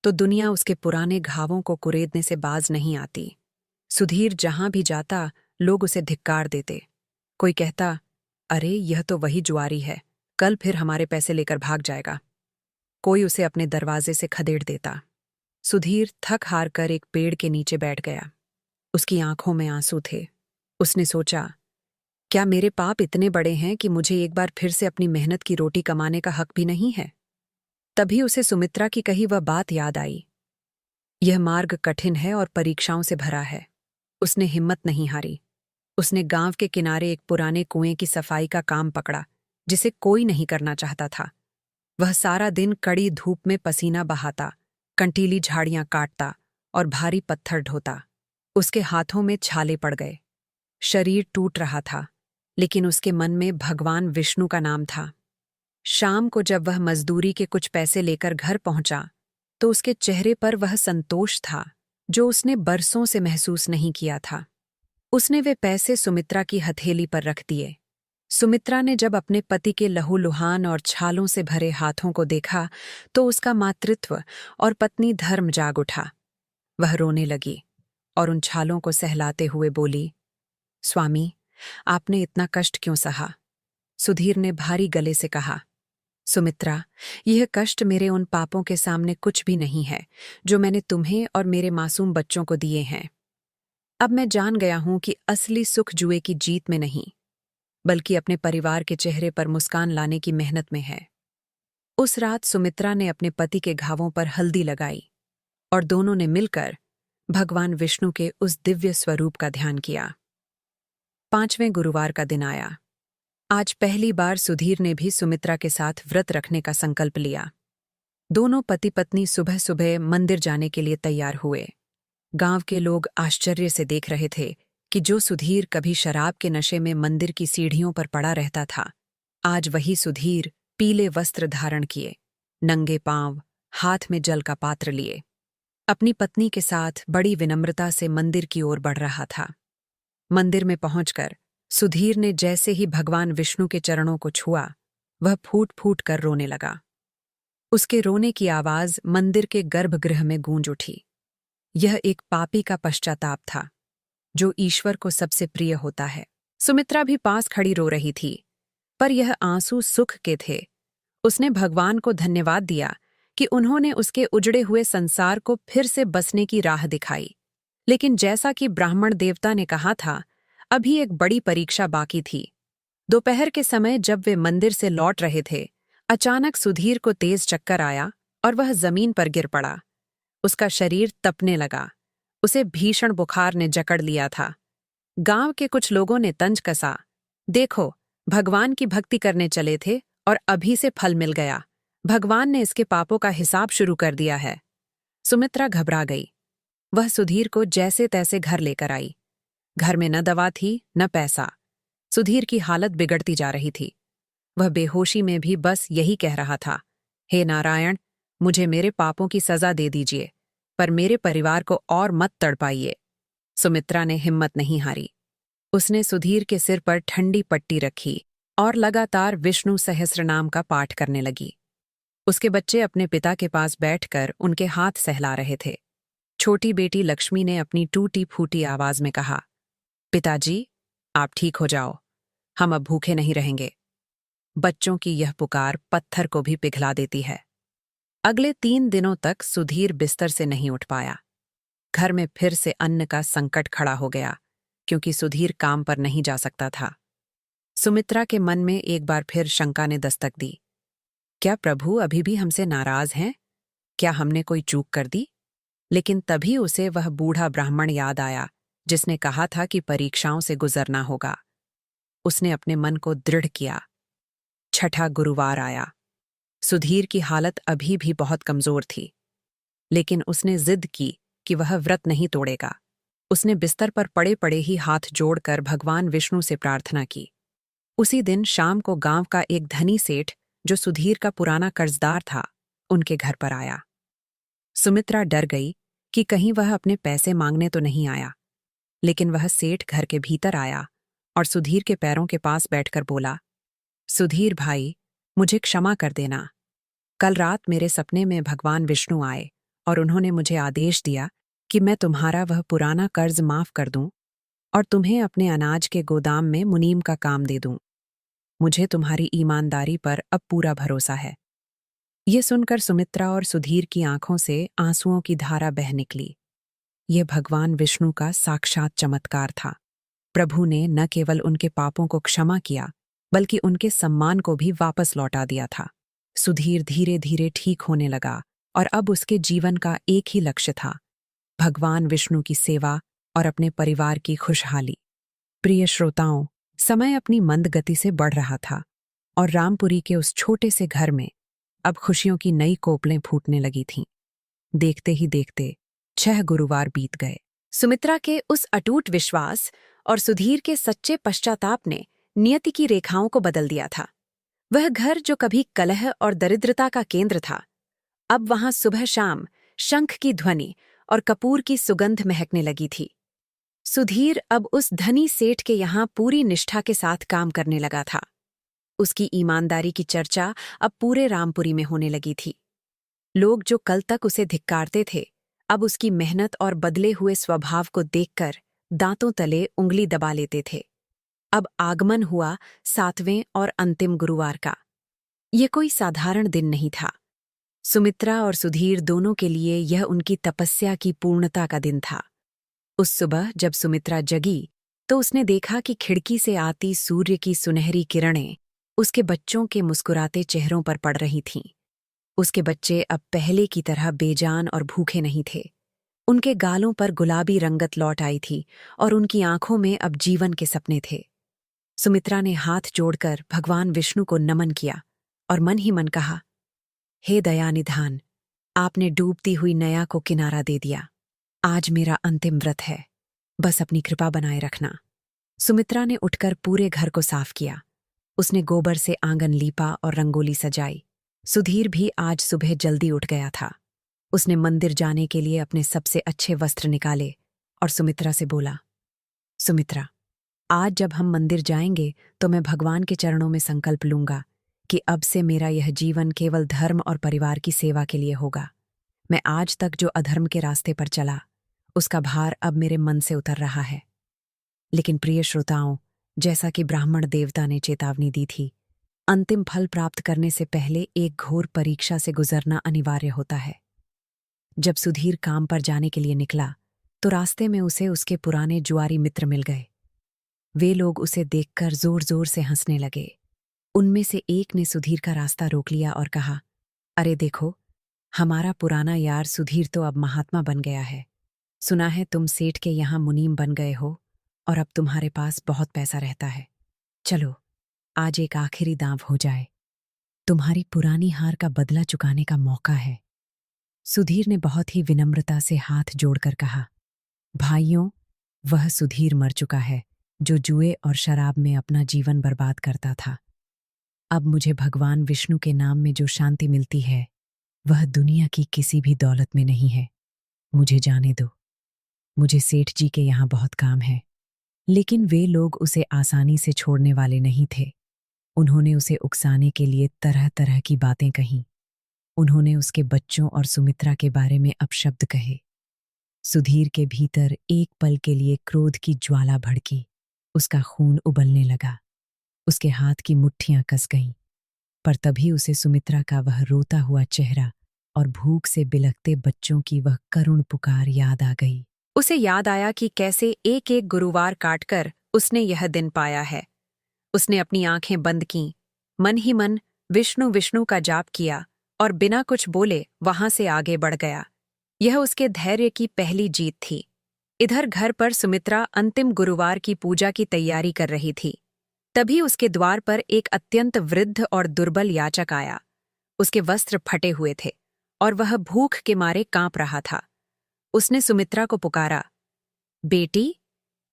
तो दुनिया उसके पुराने घावों को कुरेदने से बाज नहीं आती। सुधीर जहां भी जाता लोग उसे धिक्कार देते। कोई कहता, अरे यह तो वही जुआरी है, कल फिर हमारे पैसे लेकर भाग जाएगा। कोई उसे अपने दरवाजे से खदेड़ देता। सुधीर थक हार कर एक पेड़ के नीचे बैठ गया। उसकी आंखों में आंसू थे। उसने सोचा, क्या मेरे पाप इतने बड़े हैं कि मुझे एक बार फिर से अपनी मेहनत की रोटी कमाने का हक भी नहीं है? तभी उसे सुमित्रा की कही वह बात याद आई। यह मार्ग कठिन है और परीक्षाओं से भरा है। उसने हिम्मत नहीं हारी। उसने गांव के किनारे एक पुराने कुएं की सफाई का काम पकड़ा, जिसे कोई नहीं करना चाहता था। वह सारा दिन कड़ी धूप में पसीना बहाता, कंटीली झाड़ियां काटता और भारी पत्थर ढोता। उसके हाथों में छाले पड़ गए। शरीर टूट रहा था, लेकिन उसके मन में भगवान विष्णु का नाम था। शाम को जब वह मजदूरी के कुछ पैसे लेकर घर पहुंचा तो उसके चेहरे पर वह संतोष था जो उसने बरसों से महसूस नहीं किया था। उसने वे पैसे सुमित्रा की हथेली पर रख दिए। सुमित्रा ने जब अपने पति के लहूलुहान और छालों से भरे हाथों को देखा तो उसका मातृत्व और पत्नी धर्म जाग उठा। वह रोने लगी और उन छालों को सहलाते हुए बोली, स्वामी, आपने इतना कष्ट क्यों सहा? सुधीर ने भारी गले से कहा, सुमित्रा, यह कष्ट मेरे उन पापों के सामने कुछ भी नहीं है जो मैंने तुम्हें और मेरे मासूम बच्चों को दिए हैं। अब मैं जान गया हूं कि असली सुख जुए की जीत में नहीं, बल्कि अपने परिवार के चेहरे पर मुस्कान लाने की मेहनत में है। उस रात सुमित्रा ने अपने पति के घावों पर हल्दी लगाई और दोनों ने मिलकर भगवान विष्णु के उस दिव्य स्वरूप का ध्यान किया। 5वें गुरुवार का दिन आया। आज पहली बार सुधीर ने भी सुमित्रा के साथ व्रत रखने का संकल्प लिया। दोनों पति पत्नी सुबह सुबह मंदिर जाने के लिए तैयार हुए। गांव के लोग आश्चर्य से देख रहे थे कि जो सुधीर कभी शराब के नशे में मंदिर की सीढ़ियों पर पड़ा रहता था, आज वही सुधीर पीले वस्त्र धारण किए, नंगे पांव, हाथ में जल का पात्र लिए, अपनी पत्नी के साथ बड़ी विनम्रता से मंदिर की ओर बढ़ रहा था। मंदिर में पहुंचकर सुधीर ने जैसे ही भगवान विष्णु के चरणों को छुआ, वह फूट फूट कर रोने लगा। उसके रोने की आवाज मंदिर के गर्भगृह में गूंज उठी। यह एक पापी का पश्चाताप था, जो ईश्वर को सबसे प्रिय होता है। सुमित्रा भी पास खड़ी रो रही थी, पर यह आंसू सुख के थे। उसने भगवान को धन्यवाद दिया कि उन्होंने उसके उजड़े हुए संसार को फिर से बसने की राह दिखाई। लेकिन जैसा कि ब्राह्मण देवता ने कहा था, अभी एक बड़ी परीक्षा बाकी थी। दोपहर के समय जब वे मंदिर से लौट रहे थे, अचानक सुधीर को तेज चक्कर आया और वह जमीन पर गिर पड़ा। उसका शरीर तपने लगा। उसे भीषण बुखार ने जकड़ लिया था। गांव के कुछ लोगों ने तंज कसा, देखो, भगवान की भक्ति करने चले थे और अभी से फल मिल गया। भगवान ने इसके पापों का हिसाब शुरू कर दिया है। सुमित्रा घबरा गई। वह सुधीर को जैसे तैसे घर लेकर आई। घर में न दवा थी न पैसा। सुधीर की हालत बिगड़ती जा रही थी। वह बेहोशी में भी बस यही कह रहा था, हे नारायण, मुझे मेरे पापों की सजा दे दीजिए, पर मेरे परिवार को और मत तड़पाइए। सुमित्रा ने हिम्मत नहीं हारी। उसने सुधीर के सिर पर ठंडी पट्टी रखी और लगातार विष्णु सहस्रनाम का पाठ करने लगी। उसके बच्चे अपने पिता के पास बैठकर उनके हाथ सहला रहे थे। छोटी बेटी लक्ष्मी ने अपनी टूटी फूटी आवाज में कहा, पिताजी, आप ठीक हो जाओ, हम अब भूखे नहीं रहेंगे। बच्चों की यह पुकार पत्थर को भी पिघला देती है। अगले 3 दिनों तक सुधीर बिस्तर से नहीं उठ पाया। घर में फिर से अन्न का संकट खड़ा हो गया, क्योंकि सुधीर काम पर नहीं जा सकता था। सुमित्रा के मन में एक बार फिर शंका ने दस्तक दी। क्या प्रभु अभी भी हमसे नाराज हैं? क्या हमने कोई चूक कर दी? लेकिन तभी उसे वह बूढ़ा ब्राह्मण याद आया जिसने कहा था कि परीक्षाओं से गुजरना होगा। उसने अपने मन को दृढ़ किया। छठा गुरुवार आया। सुधीर की हालत अभी भी बहुत कमजोर थी, लेकिन उसने जिद की कि वह व्रत नहीं तोड़ेगा। उसने बिस्तर पर पड़े पड़े ही हाथ जोड़कर भगवान विष्णु से प्रार्थना की। उसी दिन शाम को गांव का एक धनी सेठ, जो सुधीर का पुराना कर्जदार था, उनके घर पर आया। सुमित्रा डर गई कि कहीं वह अपने पैसे मांगने तो नहीं आया, लेकिन वह सेठ घर के भीतर आया और सुधीर के पैरों के पास बैठकर बोला, सुधीर भाई, मुझे क्षमा कर देना। कल रात मेरे सपने में भगवान विष्णु आए और उन्होंने मुझे आदेश दिया कि मैं तुम्हारा वह पुराना कर्ज माफ कर दूं और तुम्हें अपने अनाज के गोदाम में मुनीम का काम दे दूं। मुझे तुम्हारी ईमानदारी पर अब पूरा भरोसा है। ये सुनकर सुमित्रा और सुधीर की आंखों से आंसुओं की धारा बह निकली। यह भगवान विष्णु का साक्षात चमत्कार था। प्रभु ने न केवल उनके पापों को क्षमा किया, बल्कि उनके सम्मान को भी वापस लौटा दिया था। सुधीर धीरे धीरे ठीक होने लगा और अब उसके जीवन का एक ही लक्ष्य था, भगवान विष्णु की सेवा और अपने परिवार की खुशहाली। प्रिय श्रोताओं, समय अपनी मंद गति से बढ़ रहा था और रामपुरी के उस छोटे से घर में अब खुशियों की नई कोपलें फूटने लगी थीं। देखते ही देखते 6 गुरुवार बीत गए। सुमित्रा के उस अटूट विश्वास और सुधीर के सच्चे पश्चाताप ने नियति की रेखाओं को बदल दिया था। वह घर जो कभी कलह और दरिद्रता का केंद्र था, अब वहां सुबह शाम शंख की ध्वनि और कपूर की सुगंध महकने लगी थी। सुधीर अब उस धनी सेठ के यहां पूरी निष्ठा के साथ काम करने लगा था। उसकी ईमानदारी की चर्चा अब पूरे रामपुरी में होने लगी थी। लोग जो कल तक उसे धिक्कारते थे, अब उसकी मेहनत और बदले हुए स्वभाव को देखकर दांतों तले उंगली दबा लेते थे। अब आगमन हुआ 7वें और अंतिम गुरुवार का। यह कोई साधारण दिन नहीं था। सुमित्रा और सुधीर दोनों के लिए यह उनकी तपस्या की पूर्णता का दिन था। उस सुबह जब सुमित्रा जगी तो उसने देखा कि खिड़की से आती सूर्य की सुनहरी किरणें उसके बच्चों के मुस्कुराते चेहरों पर पड़ रही थीं। उसके बच्चे अब पहले की तरह बेजान और भूखे नहीं थे। उनके गालों पर गुलाबी रंगत लौट आई थी और उनकी आंखों में अब जीवन के सपने थे। सुमित्रा ने हाथ जोड़कर भगवान विष्णु को नमन किया और मन ही मन कहा, हे दयानिधान, आपने डूबती हुई नया को किनारा दे दिया। आज मेरा अंतिम व्रत है, बस अपनी कृपा बनाए रखना। सुमित्रा ने उठकर पूरे घर को साफ किया। उसने गोबर से आंगन लीपा और रंगोली सजाई। सुधीर भी आज सुबह जल्दी उठ गया था। उसने मंदिर जाने के लिए अपने सबसे अच्छे वस्त्र निकाले और सुमित्रा से बोला, सुमित्रा, आज जब हम मंदिर जाएंगे तो मैं भगवान के चरणों में संकल्प लूंगा कि अब से मेरा यह जीवन केवल धर्म और परिवार की सेवा के लिए होगा। मैं आज तक जो अधर्म के रास्ते पर चला, उसका भार अब मेरे मन से उतर रहा है। लेकिन प्रिय श्रोताओं, जैसा कि ब्राह्मण देवता ने चेतावनी दी थी, अंतिम फल प्राप्त करने से पहले एक घोर परीक्षा से गुजरना अनिवार्य होता है। जब सुधीर काम पर जाने के लिए निकला तो रास्ते में उसे उसके पुराने जुआरी मित्र मिल गए। वे लोग उसे देखकर जोर जोर से हंसने लगे। उनमें से एक ने सुधीर का रास्ता रोक लिया और कहा, अरे देखो, हमारा पुराना यार सुधीर तो अब महात्मा बन गया है। सुना है तुम सेठ के यहाँ मुनीम बन गए हो और अब तुम्हारे पास बहुत पैसा रहता है। चलो, आज एक आखिरी दांव हो जाए। तुम्हारी पुरानी हार का बदला चुकाने का मौका है। सुधीर ने बहुत ही विनम्रता से हाथ जोड़कर कहा, भाइयों, वह सुधीर मर चुका है जो जुए और शराब में अपना जीवन बर्बाद करता था। अब मुझे भगवान विष्णु के नाम में जो शांति मिलती है, वह दुनिया की किसी भी दौलत में नहीं है। मुझे जाने दो। मुझे सेठ जी के यहाँ बहुत काम है। लेकिन वे लोग उसे आसानी से छोड़ने वाले नहीं थे। उन्होंने उसे उकसाने के लिए तरह तरह की बातें कहीं। उन्होंने उसके बच्चों और सुमित्रा के बारे में अपशब्द कहे। सुधीर के भीतर एक पल के लिए क्रोध की ज्वाला भड़की। उसका खून उबलने लगा। उसके हाथ की मुट्ठियां कस गईं। पर तभी उसे सुमित्रा का वह रोता हुआ चेहरा और भूख से बिलखते बच्चों की वह करुण पुकार याद आ गई। उसे याद आया कि कैसे एक एक गुरुवार काटकर उसने यह दिन पाया है। उसने अपनी आंखें बंद कीं, मन ही मन विष्णु विष्णु का जाप किया और बिना कुछ बोले वहां से आगे बढ़ गया। यह उसके धैर्य की पहली जीत थी। इधर घर पर सुमित्रा अंतिम गुरुवार की पूजा की तैयारी कर रही थी। तभी उसके द्वार पर एक अत्यंत वृद्ध और दुर्बल याचक आया। उसके वस्त्र फटे हुए थे और वह भूख के मारे कांप रहा था। उसने सुमित्रा को पुकारा, बेटी,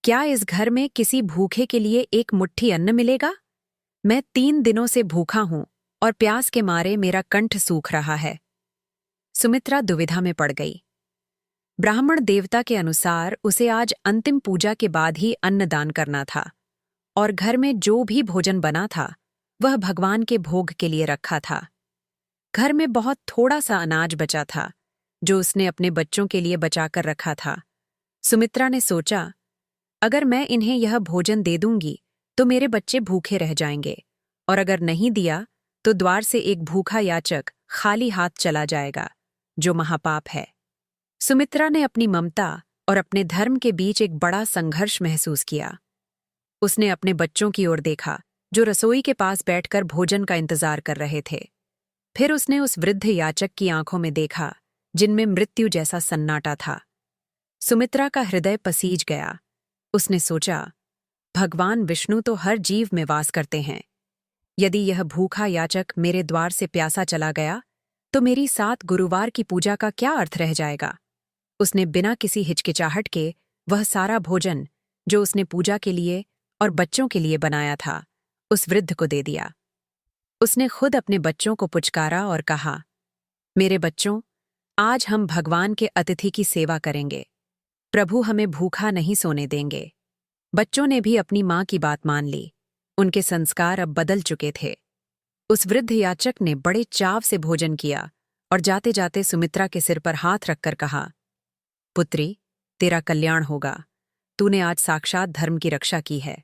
क्या इस घर में किसी भूखे के लिए एक मुट्ठी अन्न मिलेगा? मैं 3 दिनों से भूखा हूं और प्यास के मारे मेरा कंठ सूख रहा है। सुमित्रा दुविधा में पड़ गई। ब्राह्मण देवता के अनुसार उसे आज अंतिम पूजा के बाद ही अन्नदान करना था और घर में जो भी भोजन बना था वह भगवान के भोग के लिए रखा था। घर में बहुत थोड़ा सा अनाज बचा था जो उसने अपने बच्चों के लिए बचाकर रखा था। सुमित्रा ने सोचा, अगर मैं इन्हें यह भोजन दे दूंगी तो मेरे बच्चे भूखे रह जाएंगे और अगर नहीं दिया तो द्वार से एक भूखा याचक खाली हाथ चला जाएगा, जो महापाप है। सुमित्रा ने अपनी ममता और अपने धर्म के बीच एक बड़ा संघर्ष महसूस किया। उसने अपने बच्चों की ओर देखा जो रसोई के पास बैठकर भोजन का इंतजार कर रहे थे। फिर उसने उस वृद्ध याचक की आंखों में देखा जिनमें मृत्यु जैसा सन्नाटा था। सुमित्रा का हृदय पसीज गया। उसने सोचा, भगवान विष्णु तो हर जीव में वास करते हैं। यदि यह भूखा याचक मेरे द्वार से प्यासा चला गया तो मेरी 7 गुरुवार की पूजा का क्या अर्थ रह जाएगा। उसने बिना किसी हिचकिचाहट के वह सारा भोजन जो उसने पूजा के लिए और बच्चों के लिए बनाया था उस वृद्ध को दे दिया। उसने खुद अपने बच्चों को पुचकारा और कहा, मेरे बच्चों, आज हम भगवान के अतिथि की सेवा करेंगे। प्रभु हमें भूखा नहीं सोने देंगे। बच्चों ने भी अपनी मां की बात मान ली। उनके संस्कार अब बदल चुके थे। उस वृद्ध याचक ने बड़े चाव से भोजन किया और जाते जाते सुमित्रा के सिर पर हाथ रखकर कहा, पुत्री, तेरा कल्याण होगा। तूने आज साक्षात धर्म की रक्षा की है।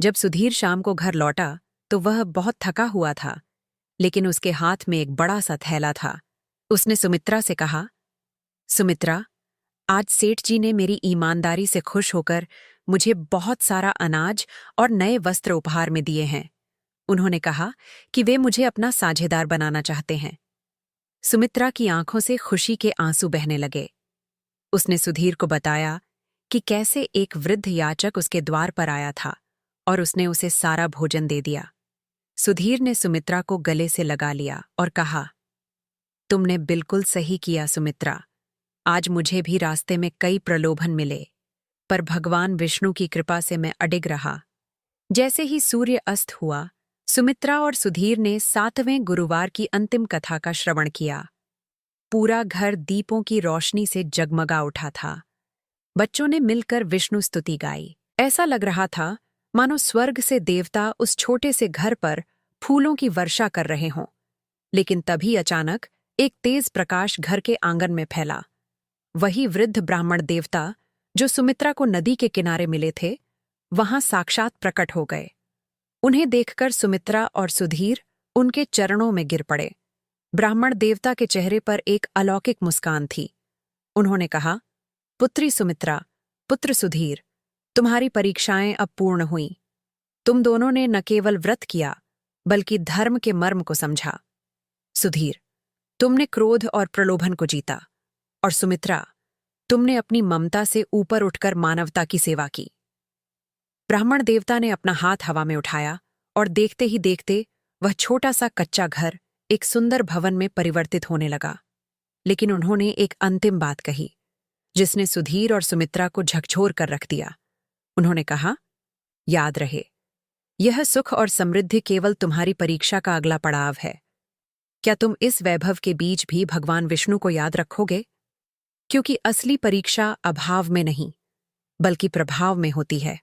जब सुधीर शाम को घर लौटा तो वह बहुत थका हुआ था, लेकिन उसके हाथ में एक बड़ा सा थैला था। उसने सुमित्रा से कहा, सुमित्रा, आज सेठ जी ने मेरी ईमानदारी से खुश होकर मुझे बहुत सारा अनाज और नए वस्त्र उपहार में दिए हैं। उन्होंने कहा कि वे मुझे अपना साझेदार बनाना चाहते हैं। सुमित्रा की आंखों से खुशी के आंसू बहने लगे। उसने सुधीर को बताया कि कैसे एक वृद्ध याचक उसके द्वार पर आया था और उसने उसे सारा भोजन दे दिया। सुधीर ने सुमित्रा को गले से लगा लिया और कहा, तुमने बिल्कुल सही किया सुमित्रा। आज मुझे भी रास्ते में कई प्रलोभन मिले, पर भगवान विष्णु की कृपा से मैं अडिग रहा। जैसे ही सूर्य अस्त हुआ, सुमित्रा और सुधीर ने 7वें गुरुवार की अंतिम कथा का श्रवण किया। पूरा घर दीपों की रोशनी से जगमगा उठा था। बच्चों ने मिलकर विष्णु स्तुति गाई। ऐसा लग रहा था मानो स्वर्ग से देवता उस छोटे से घर पर फूलों की वर्षा कर रहे हों। लेकिन तभी अचानक एक तेज प्रकाश घर के आंगन में फैला। वही वृद्ध ब्राह्मण देवता जो सुमित्रा को नदी के किनारे मिले थे, वहां साक्षात प्रकट हो गए। उन्हें देखकर सुमित्रा और सुधीर उनके चरणों में गिर पड़े। ब्राह्मण देवता के चेहरे पर एक अलौकिक मुस्कान थी। उन्होंने कहा, पुत्री सुमित्रा, पुत्र सुधीर, तुम्हारी परीक्षाएं अब पूर्ण हुईं। तुम दोनों ने न केवल व्रत किया, बल्कि धर्म के मर्म को समझा। सुधीर, तुमने क्रोध और प्रलोभन को जीता, और सुमित्रा, तुमने अपनी ममता से ऊपर उठकर मानवता की सेवा की। ब्राह्मण देवता ने अपना हाथ हवा में उठाया और देखते ही देखते वह छोटा सा कच्चा घर एक सुंदर भवन में परिवर्तित होने लगा। लेकिन उन्होंने एक अंतिम बात कही, जिसने सुधीर और सुमित्रा को झकझोर कर रख दिया। उन्होंने कहा, याद रहे, यह सुख और समृद्धि केवल तुम्हारी परीक्षा का अगला पड़ाव है। क्या तुम इस वैभव के बीच भी भगवान विष्णु को याद रखोगे? क्योंकि असली परीक्षा अभाव में नहीं, बल्कि प्रभाव में होती है।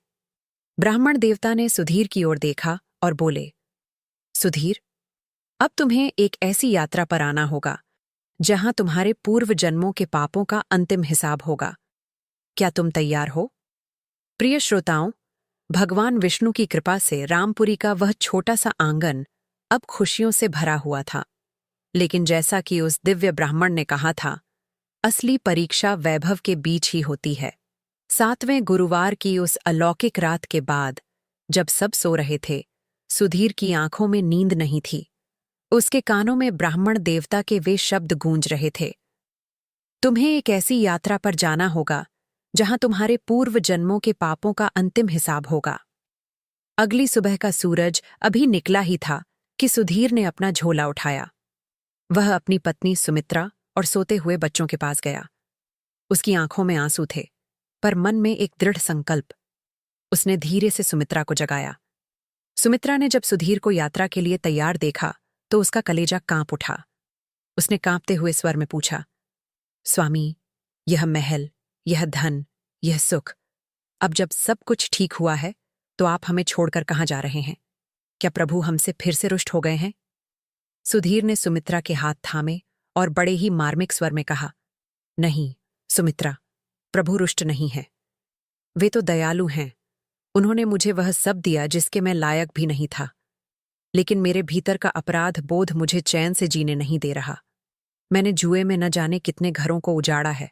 ब्राह्मण देवता ने सुधीर की ओर देखा और बोले, सुधीर, अब तुम्हें एक ऐसी यात्रा पर आना होगा जहां तुम्हारे पूर्व जन्मों के पापों का अंतिम हिसाब होगा। क्या तुम तैयार हो? प्रिय श्रोताओं, भगवान विष्णु की कृपा से रामपुरी का वह छोटा सा आंगन अब खुशियों से भरा हुआ था। लेकिन जैसा कि उस दिव्य ब्राह्मण ने कहा था, असली परीक्षा वैभव के बीच ही होती है। 7वें गुरुवार की उस अलौकिक रात के बाद, जब सब सो रहे थे, सुधीर की आंखों में नींद नहीं थी। उसके कानों में ब्राह्मण देवता के वे शब्द गूंज रहे थे, तुम्हें एक ऐसी यात्रा पर जाना होगा जहां तुम्हारे पूर्व जन्मों के पापों का अंतिम हिसाब होगा। अगली सुबह का सूरज अभी निकला ही था कि सुधीर ने अपना झोला उठाया। वह अपनी पत्नी सुमित्रा और सोते हुए बच्चों के पास गया। उसकी आंखों में आंसू थे, पर मन में एक दृढ़ संकल्प। उसने धीरे से सुमित्रा को जगाया। सुमित्रा ने जब सुधीर को यात्रा के लिए तैयार देखा तो उसका कलेजा कांप उठा। उसने कांपते हुए स्वर में पूछा, स्वामी, यह महल, यह धन, यह सुख, अब जब सब कुछ ठीक हुआ है तो आप हमें छोड़कर कहाँ जा रहे हैं? क्या प्रभु हमसे फिर से रुष्ट हो गए हैं? सुधीर ने सुमित्रा के हाथ थामे और बड़े ही मार्मिक स्वर में कहा, नहीं सुमित्रा, प्रभु रुष्ट नहीं है। वे तो दयालु हैं। उन्होंने मुझे वह सब दिया जिसके मैं लायक भी नहीं था। लेकिन मेरे भीतर का अपराध बोध मुझे चैन से जीने नहीं दे रहा। मैंने जुए में न जाने कितने घरों को उजाड़ा है,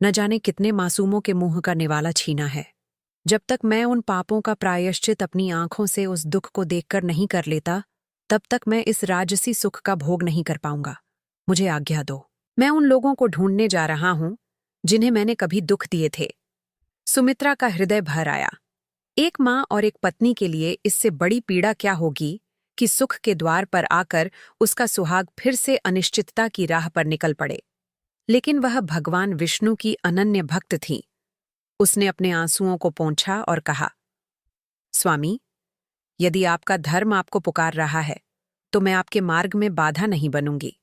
न जाने कितने मासूमों के मुंह का निवाला छीना है। जब तक मैं उन पापों का प्रायश्चित अपनी आंखों से उस दुख को देखकर नहीं कर लेता, तब तक मैं इस राजसी सुख का भोग नहीं कर पाऊंगा। मुझे आज्ञा दो। मैं उन लोगों को ढूंढने जा रहा हूं जिन्हें मैंने कभी दुख दिए थे। सुमित्रा का हृदय भर आया। एक मां और एक पत्नी के लिए इससे बड़ी पीड़ा क्या होगी कि सुख के द्वार पर आकर उसका सुहाग फिर से अनिश्चितता की राह पर निकल पड़े। लेकिन वह भगवान विष्णु की अनन्य भक्त थी। उसने अपने आंसुओं को पोंछा और कहा, स्वामी, यदि आपका धर्म आपको पुकार रहा है तो मैं आपके मार्ग में बाधा नहीं बनूंगी।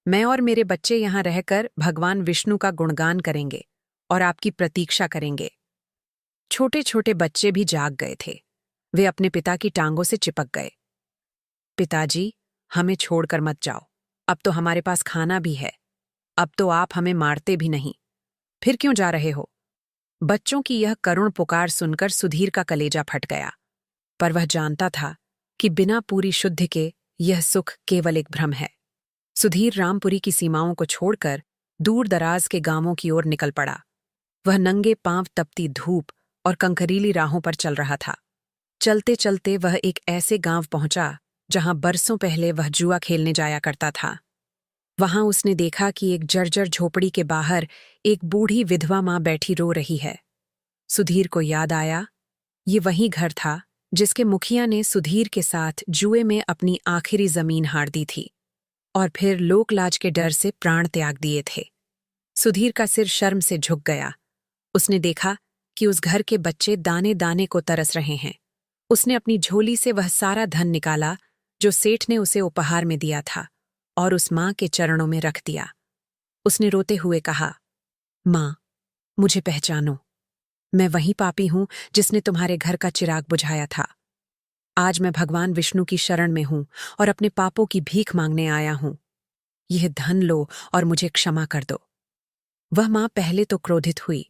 मैं और मेरे बच्चे यहां रहकर भगवान विष्णु का गुणगान करेंगे और आपकी प्रतीक्षा करेंगे। छोटे छोटे बच्चे भी जाग गए थे। वे अपने पिता की टांगों से चिपक गए। पिताजी, हमें छोड़कर मत जाओ। अब तो हमारे पास खाना भी है। अब तो आप हमें मारते भी नहीं। फिर क्यों जा रहे हो? बच्चों की यह करुण पुकार सुनकर सुधीर का कलेजा फट गया। पर वह जानता था कि बिना पूरी शुद्धि के यह सुख केवल एक भ्रम है। सुधीर रामपुरी की सीमाओं को छोड़कर दूर दराज के गांवों की ओर निकल पड़ा। वह नंगे पांव तपती धूप और कंकरीली राहों पर चल रहा था। चलते चलते वह एक ऐसे गांव पहुंचा जहां बरसों पहले वह जुआ खेलने जाया करता था। वहां उसने देखा कि एक जर्जर झोपड़ी के बाहर एक बूढ़ी विधवा मां बैठी रो रही है। सुधीर को याद आया, ये वही घर था जिसके मुखिया ने सुधीर के साथ जुए में अपनी आखिरी जमीन हार दी थी और फिर लोकलाज के डर से प्राण त्याग दिए थे। सुधीर का सिर शर्म से झुक गया। उसने देखा कि उस घर के बच्चे दाने दाने को तरस रहे हैं। उसने अपनी झोली से वह सारा धन निकाला जो सेठ ने उसे उपहार में दिया था और उस मां के चरणों में रख दिया। उसने रोते हुए कहा, मां, मुझे पहचानो। मैं वही पापी हूं जिसने तुम्हारे घर का चिराग बुझाया था। आज मैं भगवान विष्णु की शरण में हूं और अपने पापों की भीख मांगने आया हूं। यह धन लो और मुझे क्षमा कर दो। वह मां पहले तो क्रोधित हुई,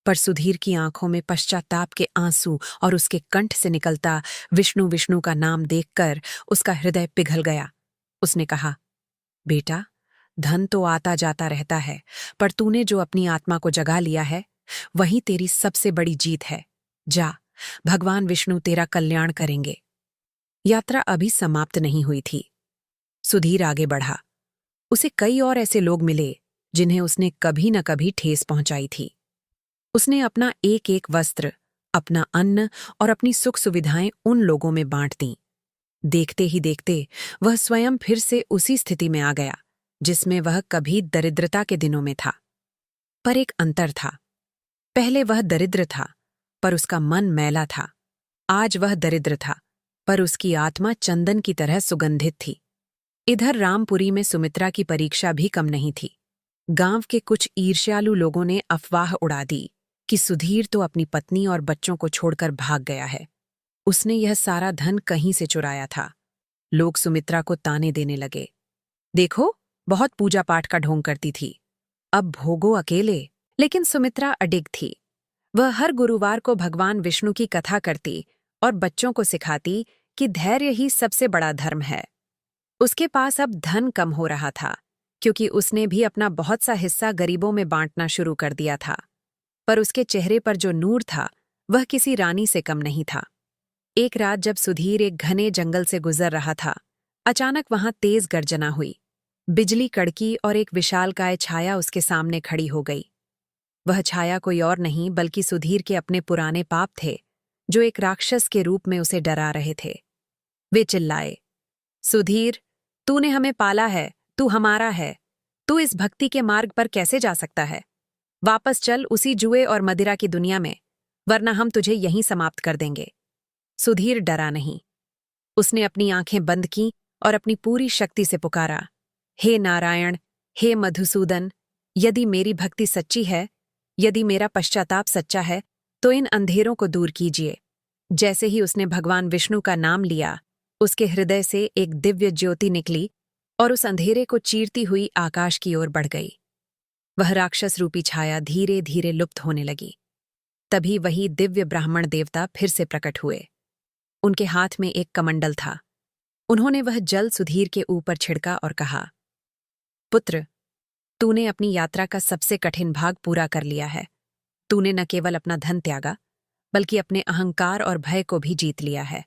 पर सुधीर की आंखों में पश्चाताप के आंसू और उसके कंठ से निकलता विष्णु विष्णु का नाम देखकर उसका हृदय पिघल गया। उसने कहा, बेटा, धन तो आता जाता रहता है, पर तूने जो अपनी आत्मा को जगा लिया है वही तेरी सबसे बड़ी जीत है। जा, भगवान विष्णु तेरा कल्याण करेंगे। यात्रा अभी समाप्त नहीं हुई थी। सुधीर आगे बढ़ा। उसे कई और ऐसे लोग मिले जिन्हें उसने कभी न कभी ठेस पहुंचाई थी। उसने अपना एक एक वस्त्र, अपना अन्न और अपनी सुख सुविधाएं उन लोगों में बांट दीं। देखते ही देखते वह स्वयं फिर से उसी स्थिति में आ गया जिसमें वह कभी दरिद्रता के दिनों में था। पर एक अंतर था। पहले वह दरिद्र था, पर उसका मन मैला था। आज वह दरिद्र था, पर उसकी आत्मा चंदन की तरह सुगंधित थी। इधर रामपुरी में सुमित्रा की परीक्षा भी कम नहीं थी। गांव के कुछ ईर्ष्यालु लोगों ने अफवाह उड़ा दी कि सुधीर तो अपनी पत्नी और बच्चों को छोड़कर भाग गया है। उसने यह सारा धन कहीं से चुराया था। लोग सुमित्रा को ताने देने लगे। देखो, बहुत पूजा पाठ का ढोंग करती थी। अब भोगो अकेले। लेकिन सुमित्रा अडिग थी। वह हर गुरुवार को भगवान विष्णु की कथा करती और बच्चों को सिखाती कि धैर्य ही सबसे बड़ा धर्म है। उसके पास अब धन कम हो रहा था, क्योंकि उसने भी अपना बहुत सा हिस्सा गरीबों में बांटना शुरू कर दिया था। पर उसके चेहरे पर जो नूर था, वह किसी रानी से कम नहीं था। एक रात जब सुधीर एक घने जंगल से गुजर रहा था, अचानक वहां तेज गर्जना हुई। बिजली कड़की और एक विशालकाय छाया उसके सामने खड़ी हो गई। वह छाया कोई और नहीं बल्कि सुधीर के अपने पुराने पाप थे, जो एक राक्षस के रूप में उसे डरा रहे थे। वे चिल्लाए, सुधीर, तूने हमें पाला है, तू हमारा है। तू इस भक्ति के मार्ग पर कैसे जा सकता है? वापस चल उसी जुए और मदिरा की दुनिया में, वरना हम तुझे यहीं समाप्त कर देंगे। सुधीर डरा नहीं। उसने अपनी आंखें बंद की और अपनी पूरी शक्ति से पुकारा, हे नारायण, हे मधुसूदन, यदि मेरी भक्ति सच्ची है, यदि मेरा पश्चाताप सच्चा है, तो इन अंधेरों को दूर कीजिए। जैसे ही उसने भगवान विष्णु का नाम लिया, उसके हृदय से एक दिव्य ज्योति निकली और उस अंधेरे को चीरती हुई आकाश की ओर बढ़ गई। वह राक्षस रूपी छाया धीरे धीरे लुप्त होने लगी। तभी वही दिव्य ब्राह्मण देवता फिर से प्रकट हुए। उनके हाथ में एक कमंडल था। उन्होंने वह जल सुधीर के ऊपर छिड़का और कहा, पुत्र, तूने अपनी यात्रा का सबसे कठिन भाग पूरा कर लिया है। तूने न केवल अपना धन त्यागा, बल्कि अपने अहंकार और भय को भी जीत लिया है।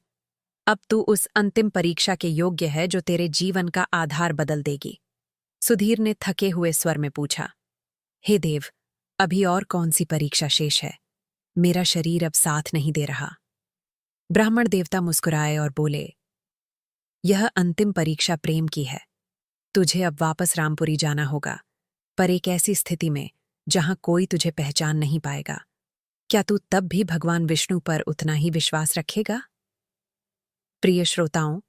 अब तू उस अंतिम परीक्षा के योग्य है जो तेरे जीवन का आधार बदल देगी। सुधीर ने थके हुए स्वर में पूछा, हे देव, अभी और कौन सी परीक्षा शेष है? मेरा शरीर अब साथ नहीं दे रहा। ब्राह्मण देवता मुस्कुराए और बोले, यह अंतिम परीक्षा प्रेम की है। तुझे अब वापस रामपुरी जाना होगा, पर एक ऐसी स्थिति में जहां कोई तुझे पहचान नहीं पाएगा। क्या तू तब भी भगवान विष्णु पर उतना ही विश्वास रखेगा? प्रिय श्रोताओं,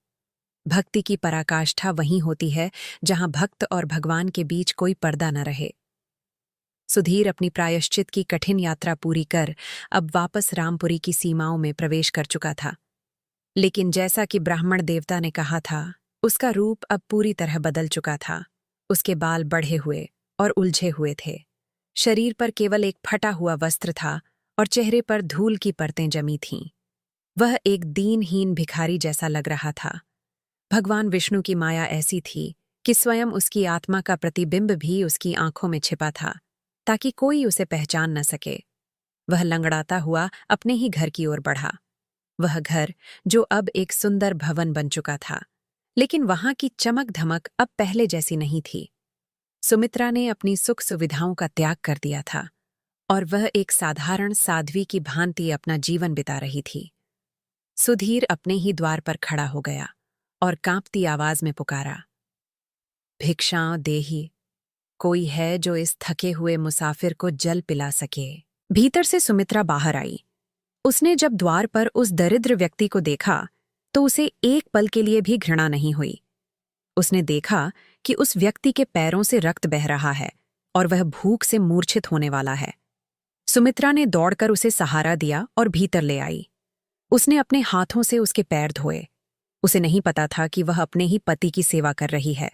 भक्ति की पराकाष्ठा वहीं होती है जहां भक्त और भगवान के बीच कोई पर्दा न रहे। सुधीर अपनी प्रायश्चित की कठिन यात्रा पूरी कर अब वापस रामपुरी की सीमाओं में प्रवेश कर चुका था। लेकिन जैसा कि ब्राह्मण देवता ने कहा था, उसका रूप अब पूरी तरह बदल चुका था। उसके बाल बढ़े हुए और उलझे हुए थे। शरीर पर केवल एक फटा हुआ वस्त्र था और चेहरे पर धूल की परतें जमी थीं। वह एक दीनहीन भिखारी जैसा लग रहा था। भगवान विष्णु की माया ऐसी थी कि स्वयं उसकी आत्मा का प्रतिबिंब भी उसकी आंखों में छिपा था, ताकि कोई उसे पहचान न सके। वह लंगड़ाता हुआ अपने ही घर की ओर बढ़ा। वह घर जो अब एक सुंदर भवन बन चुका था, लेकिन वहां की चमक धमक अब पहले जैसी नहीं थी। सुमित्रा ने अपनी सुख सुविधाओं का त्याग कर दिया था और वह एक साधारण साध्वी की भांति अपना जीवन बिता रही थी। सुधीर अपने ही द्वार पर खड़ा हो गया और कांपती आवाज में पुकारा, भिक्षां देहि, कोई है जो इस थके हुए मुसाफिर को जल पिला सके। भीतर से सुमित्रा बाहर आई। उसने जब द्वार पर उस दरिद्र व्यक्ति को देखा तो उसे एक पल के लिए भी घृणा नहीं हुई। उसने देखा कि उस व्यक्ति के पैरों से रक्त बह रहा है और वह भूख से मूर्छित होने वाला है। सुमित्रा ने दौड़कर उसे सहारा दिया और भीतर ले आई। उसने अपने हाथों से उसके पैर धोए। उसे नहीं पता था कि वह अपने ही पति की सेवा कर रही है,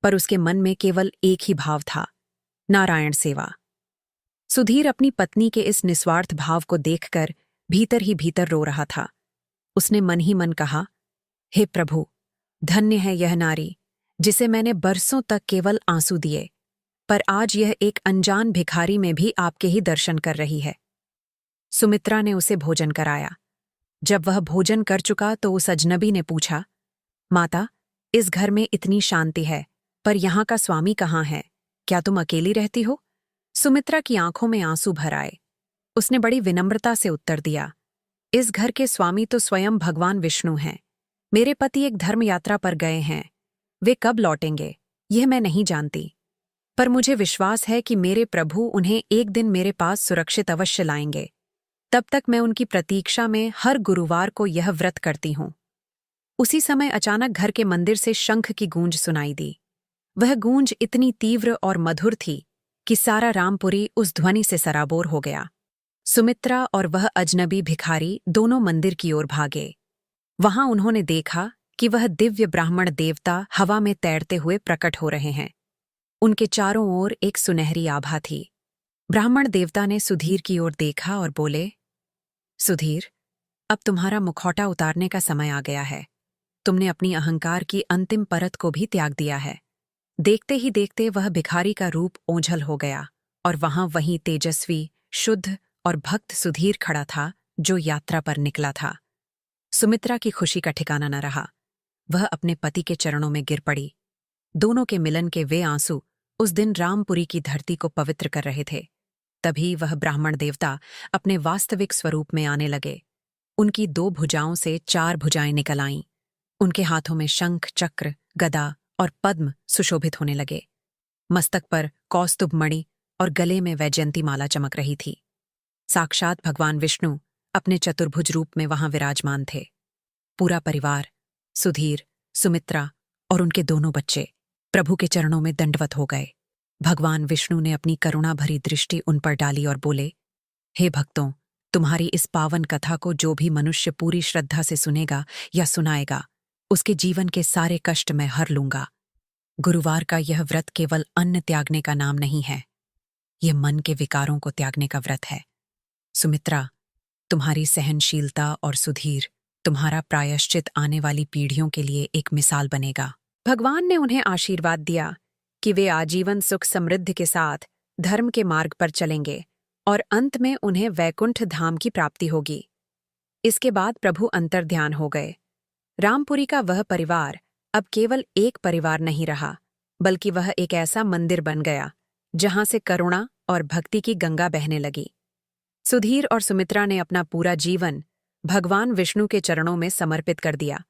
पर उसके मन में केवल एक ही भाव था, नारायण सेवा। सुधीर अपनी पत्नी के इस निस्वार्थ भाव को देखकर भीतर ही भीतर रो रहा था। उसने मन ही मन कहा, हे प्रभु, धन्य है यह नारी जिसे मैंने बरसों तक केवल आंसू दिए, पर आज यह एक अनजान भिखारी में भी आपके ही दर्शन कर रही है। सुमित्रा ने उसे भोजन कराया। जब वह भोजन कर चुका तो उस अजनबी ने पूछा, माता, इस घर में इतनी शांति है, पर यहाँ का स्वामी कहाँ है? क्या तुम अकेली रहती हो? सुमित्रा की आंखों में आंसू भर आए। उसने बड़ी विनम्रता से उत्तर दिया, इस घर के स्वामी तो स्वयं भगवान विष्णु हैं। मेरे पति एक धर्म यात्रा पर गए हैं। वे कब लौटेंगे यह मैं नहीं जानती, पर मुझे विश्वास है कि मेरे प्रभु उन्हें एक दिन मेरे पास सुरक्षित अवश्य लाएंगे। तब तक मैं उनकी प्रतीक्षा में हर गुरुवार को यह व्रत करती हूँ। उसी समय अचानक घर के मंदिर से शंख की गूंज सुनाई दी। वह गूंज इतनी तीव्र और मधुर थी कि सारा रामपुरी उस ध्वनि से सराबोर हो गया। सुमित्रा और वह अजनबी भिखारी दोनों मंदिर की ओर भागे। वहां उन्होंने देखा कि वह दिव्य ब्राह्मण देवता हवा में तैरते हुए प्रकट हो रहे हैं। उनके चारों ओर एक सुनहरी आभा थी। ब्राह्मण देवता ने सुधीर की ओर देखा और बोले, सुधीर, अब तुम्हारा मुखौटा उतारने का समय आ गया है। तुमने अपनी अहंकार की अंतिम परत को भी त्याग दिया है। देखते ही देखते वह भिखारी का रूप ओझल हो गया और वहीं तेजस्वी, शुद्ध और भक्त सुधीर खड़ा था, जो यात्रा पर निकला था। सुमित्रा की खुशी का ठिकाना न रहा। वह अपने पति के चरणों में गिर पड़ी। दोनों के मिलन के वे आंसू उस दिन रामपुरी की धरती को पवित्र कर रहे थे। तभी वह ब्राह्मण देवता अपने वास्तविक स्वरूप में आने लगे। उनकी 2 भुजाओं से 4 भुजाएं निकल आईं। उनके हाथों में शंख, चक्र, गदा और पद्म सुशोभित होने लगे। मस्तक पर कौस्तुभ मणि और गले में वैजयंती माला चमक रही थी। साक्षात भगवान विष्णु अपने चतुर्भुज रूप में वहां विराजमान थे। पूरा परिवार, सुधीर, सुमित्रा और उनके दोनों बच्चे प्रभु के चरणों में दंडवत हो गए। भगवान विष्णु ने अपनी करुणा भरी दृष्टि उन पर डाली और बोले, हे भक्तों, तुम्हारी इस पावन कथा को जो भी मनुष्य पूरी श्रद्धा से सुनेगा या सुनाएगा, उसके जीवन के सारे कष्ट मैं हर लूंगा। गुरुवार का यह व्रत केवल अन्न त्यागने का नाम नहीं है, यह मन के विकारों को त्यागने का व्रत है। सुमित्रा, तुम्हारी सहनशीलता और सुधीर, तुम्हारा प्रायश्चित आने वाली पीढ़ियों के लिए एक मिसाल बनेगा। भगवान ने उन्हें आशीर्वाद दिया कि वे आजीवन सुख समृद्धि के साथ धर्म के मार्ग पर चलेंगे और अंत में उन्हें वैकुंठ धाम की प्राप्ति होगी। इसके बाद प्रभु अंतर्ध्यान हो गए। रामपुरी का वह परिवार अब केवल एक परिवार नहीं रहा, बल्कि वह एक ऐसा मंदिर बन गया जहां से करुणा और भक्ति की गंगा बहने लगी। सुधीर और सुमित्रा ने अपना पूरा जीवन भगवान विष्णु के चरणों में समर्पित कर दिया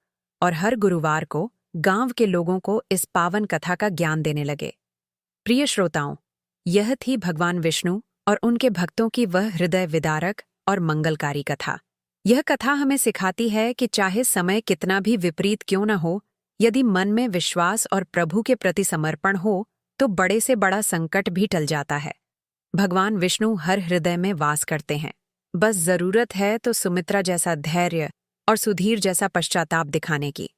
और हर गुरुवार को गांव के लोगों को इस पावन कथा का ज्ञान देने लगे। प्रिय श्रोताओं, यह थी भगवान विष्णु और उनके भक्तों की वह हृदय विदारक और मंगलकारी कथा। यह कथा हमें सिखाती है कि चाहे समय कितना भी विपरीत क्यों न हो, यदि मन में विश्वास और प्रभु के प्रति समर्पण हो तो बड़े से बड़ा संकट भी टल जाता है। भगवान विष्णु हर हृदय में वास करते हैं। बस जरूरत है तो सुमित्रा जैसा धैर्य और सुधीर जैसा पश्चाताप दिखाने की।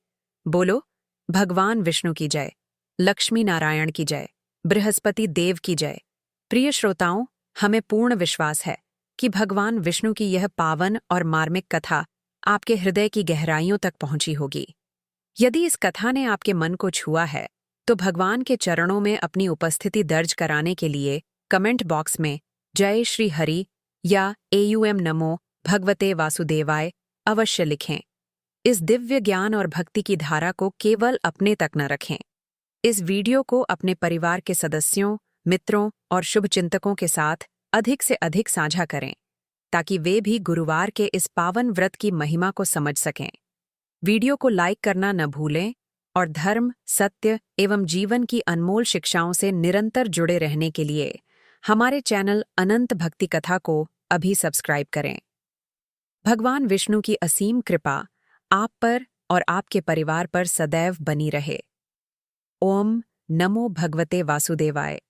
बोलो, भगवान विष्णु की जय, लक्ष्मी नारायण की जय, बृहस्पति देव की जय। प्रिय श्रोताओं, हमें पूर्ण विश्वास है कि भगवान विष्णु की यह पावन और मार्मिक कथा आपके हृदय की गहराइयों तक पहुंची होगी। यदि इस कथा ने आपके मन को छुआ है, तो भगवान के चरणों में अपनी उपस्थिति दर्ज कराने के लिए कमेंट बॉक्स में जय श्री हरि या AUM नमो भगवते वासुदेवाय अवश्य लिखें। इस दिव्य ज्ञान और भक्ति की धारा को केवल अपने तक न रखें। इस वीडियो को अपने परिवार के सदस्यों, मित्रों और शुभचिंतकों के साथ अधिक से अधिक साझा करें, ताकि वे भी गुरुवार के इस पावन व्रत की महिमा को समझ सकें। वीडियो को लाइक करना न भूलें और धर्म, सत्य एवं जीवन की अनमोल शिक्षाओं से निरंतर जुड़े रहने के लिए हमारे चैनल अनंत भक्ति कथा को अभी सब्सक्राइब करें। भगवान विष्णु की असीम कृपा आप पर और आपके परिवार पर सदैव बनी रहे। ओम नमो भगवते वासुदेवाय।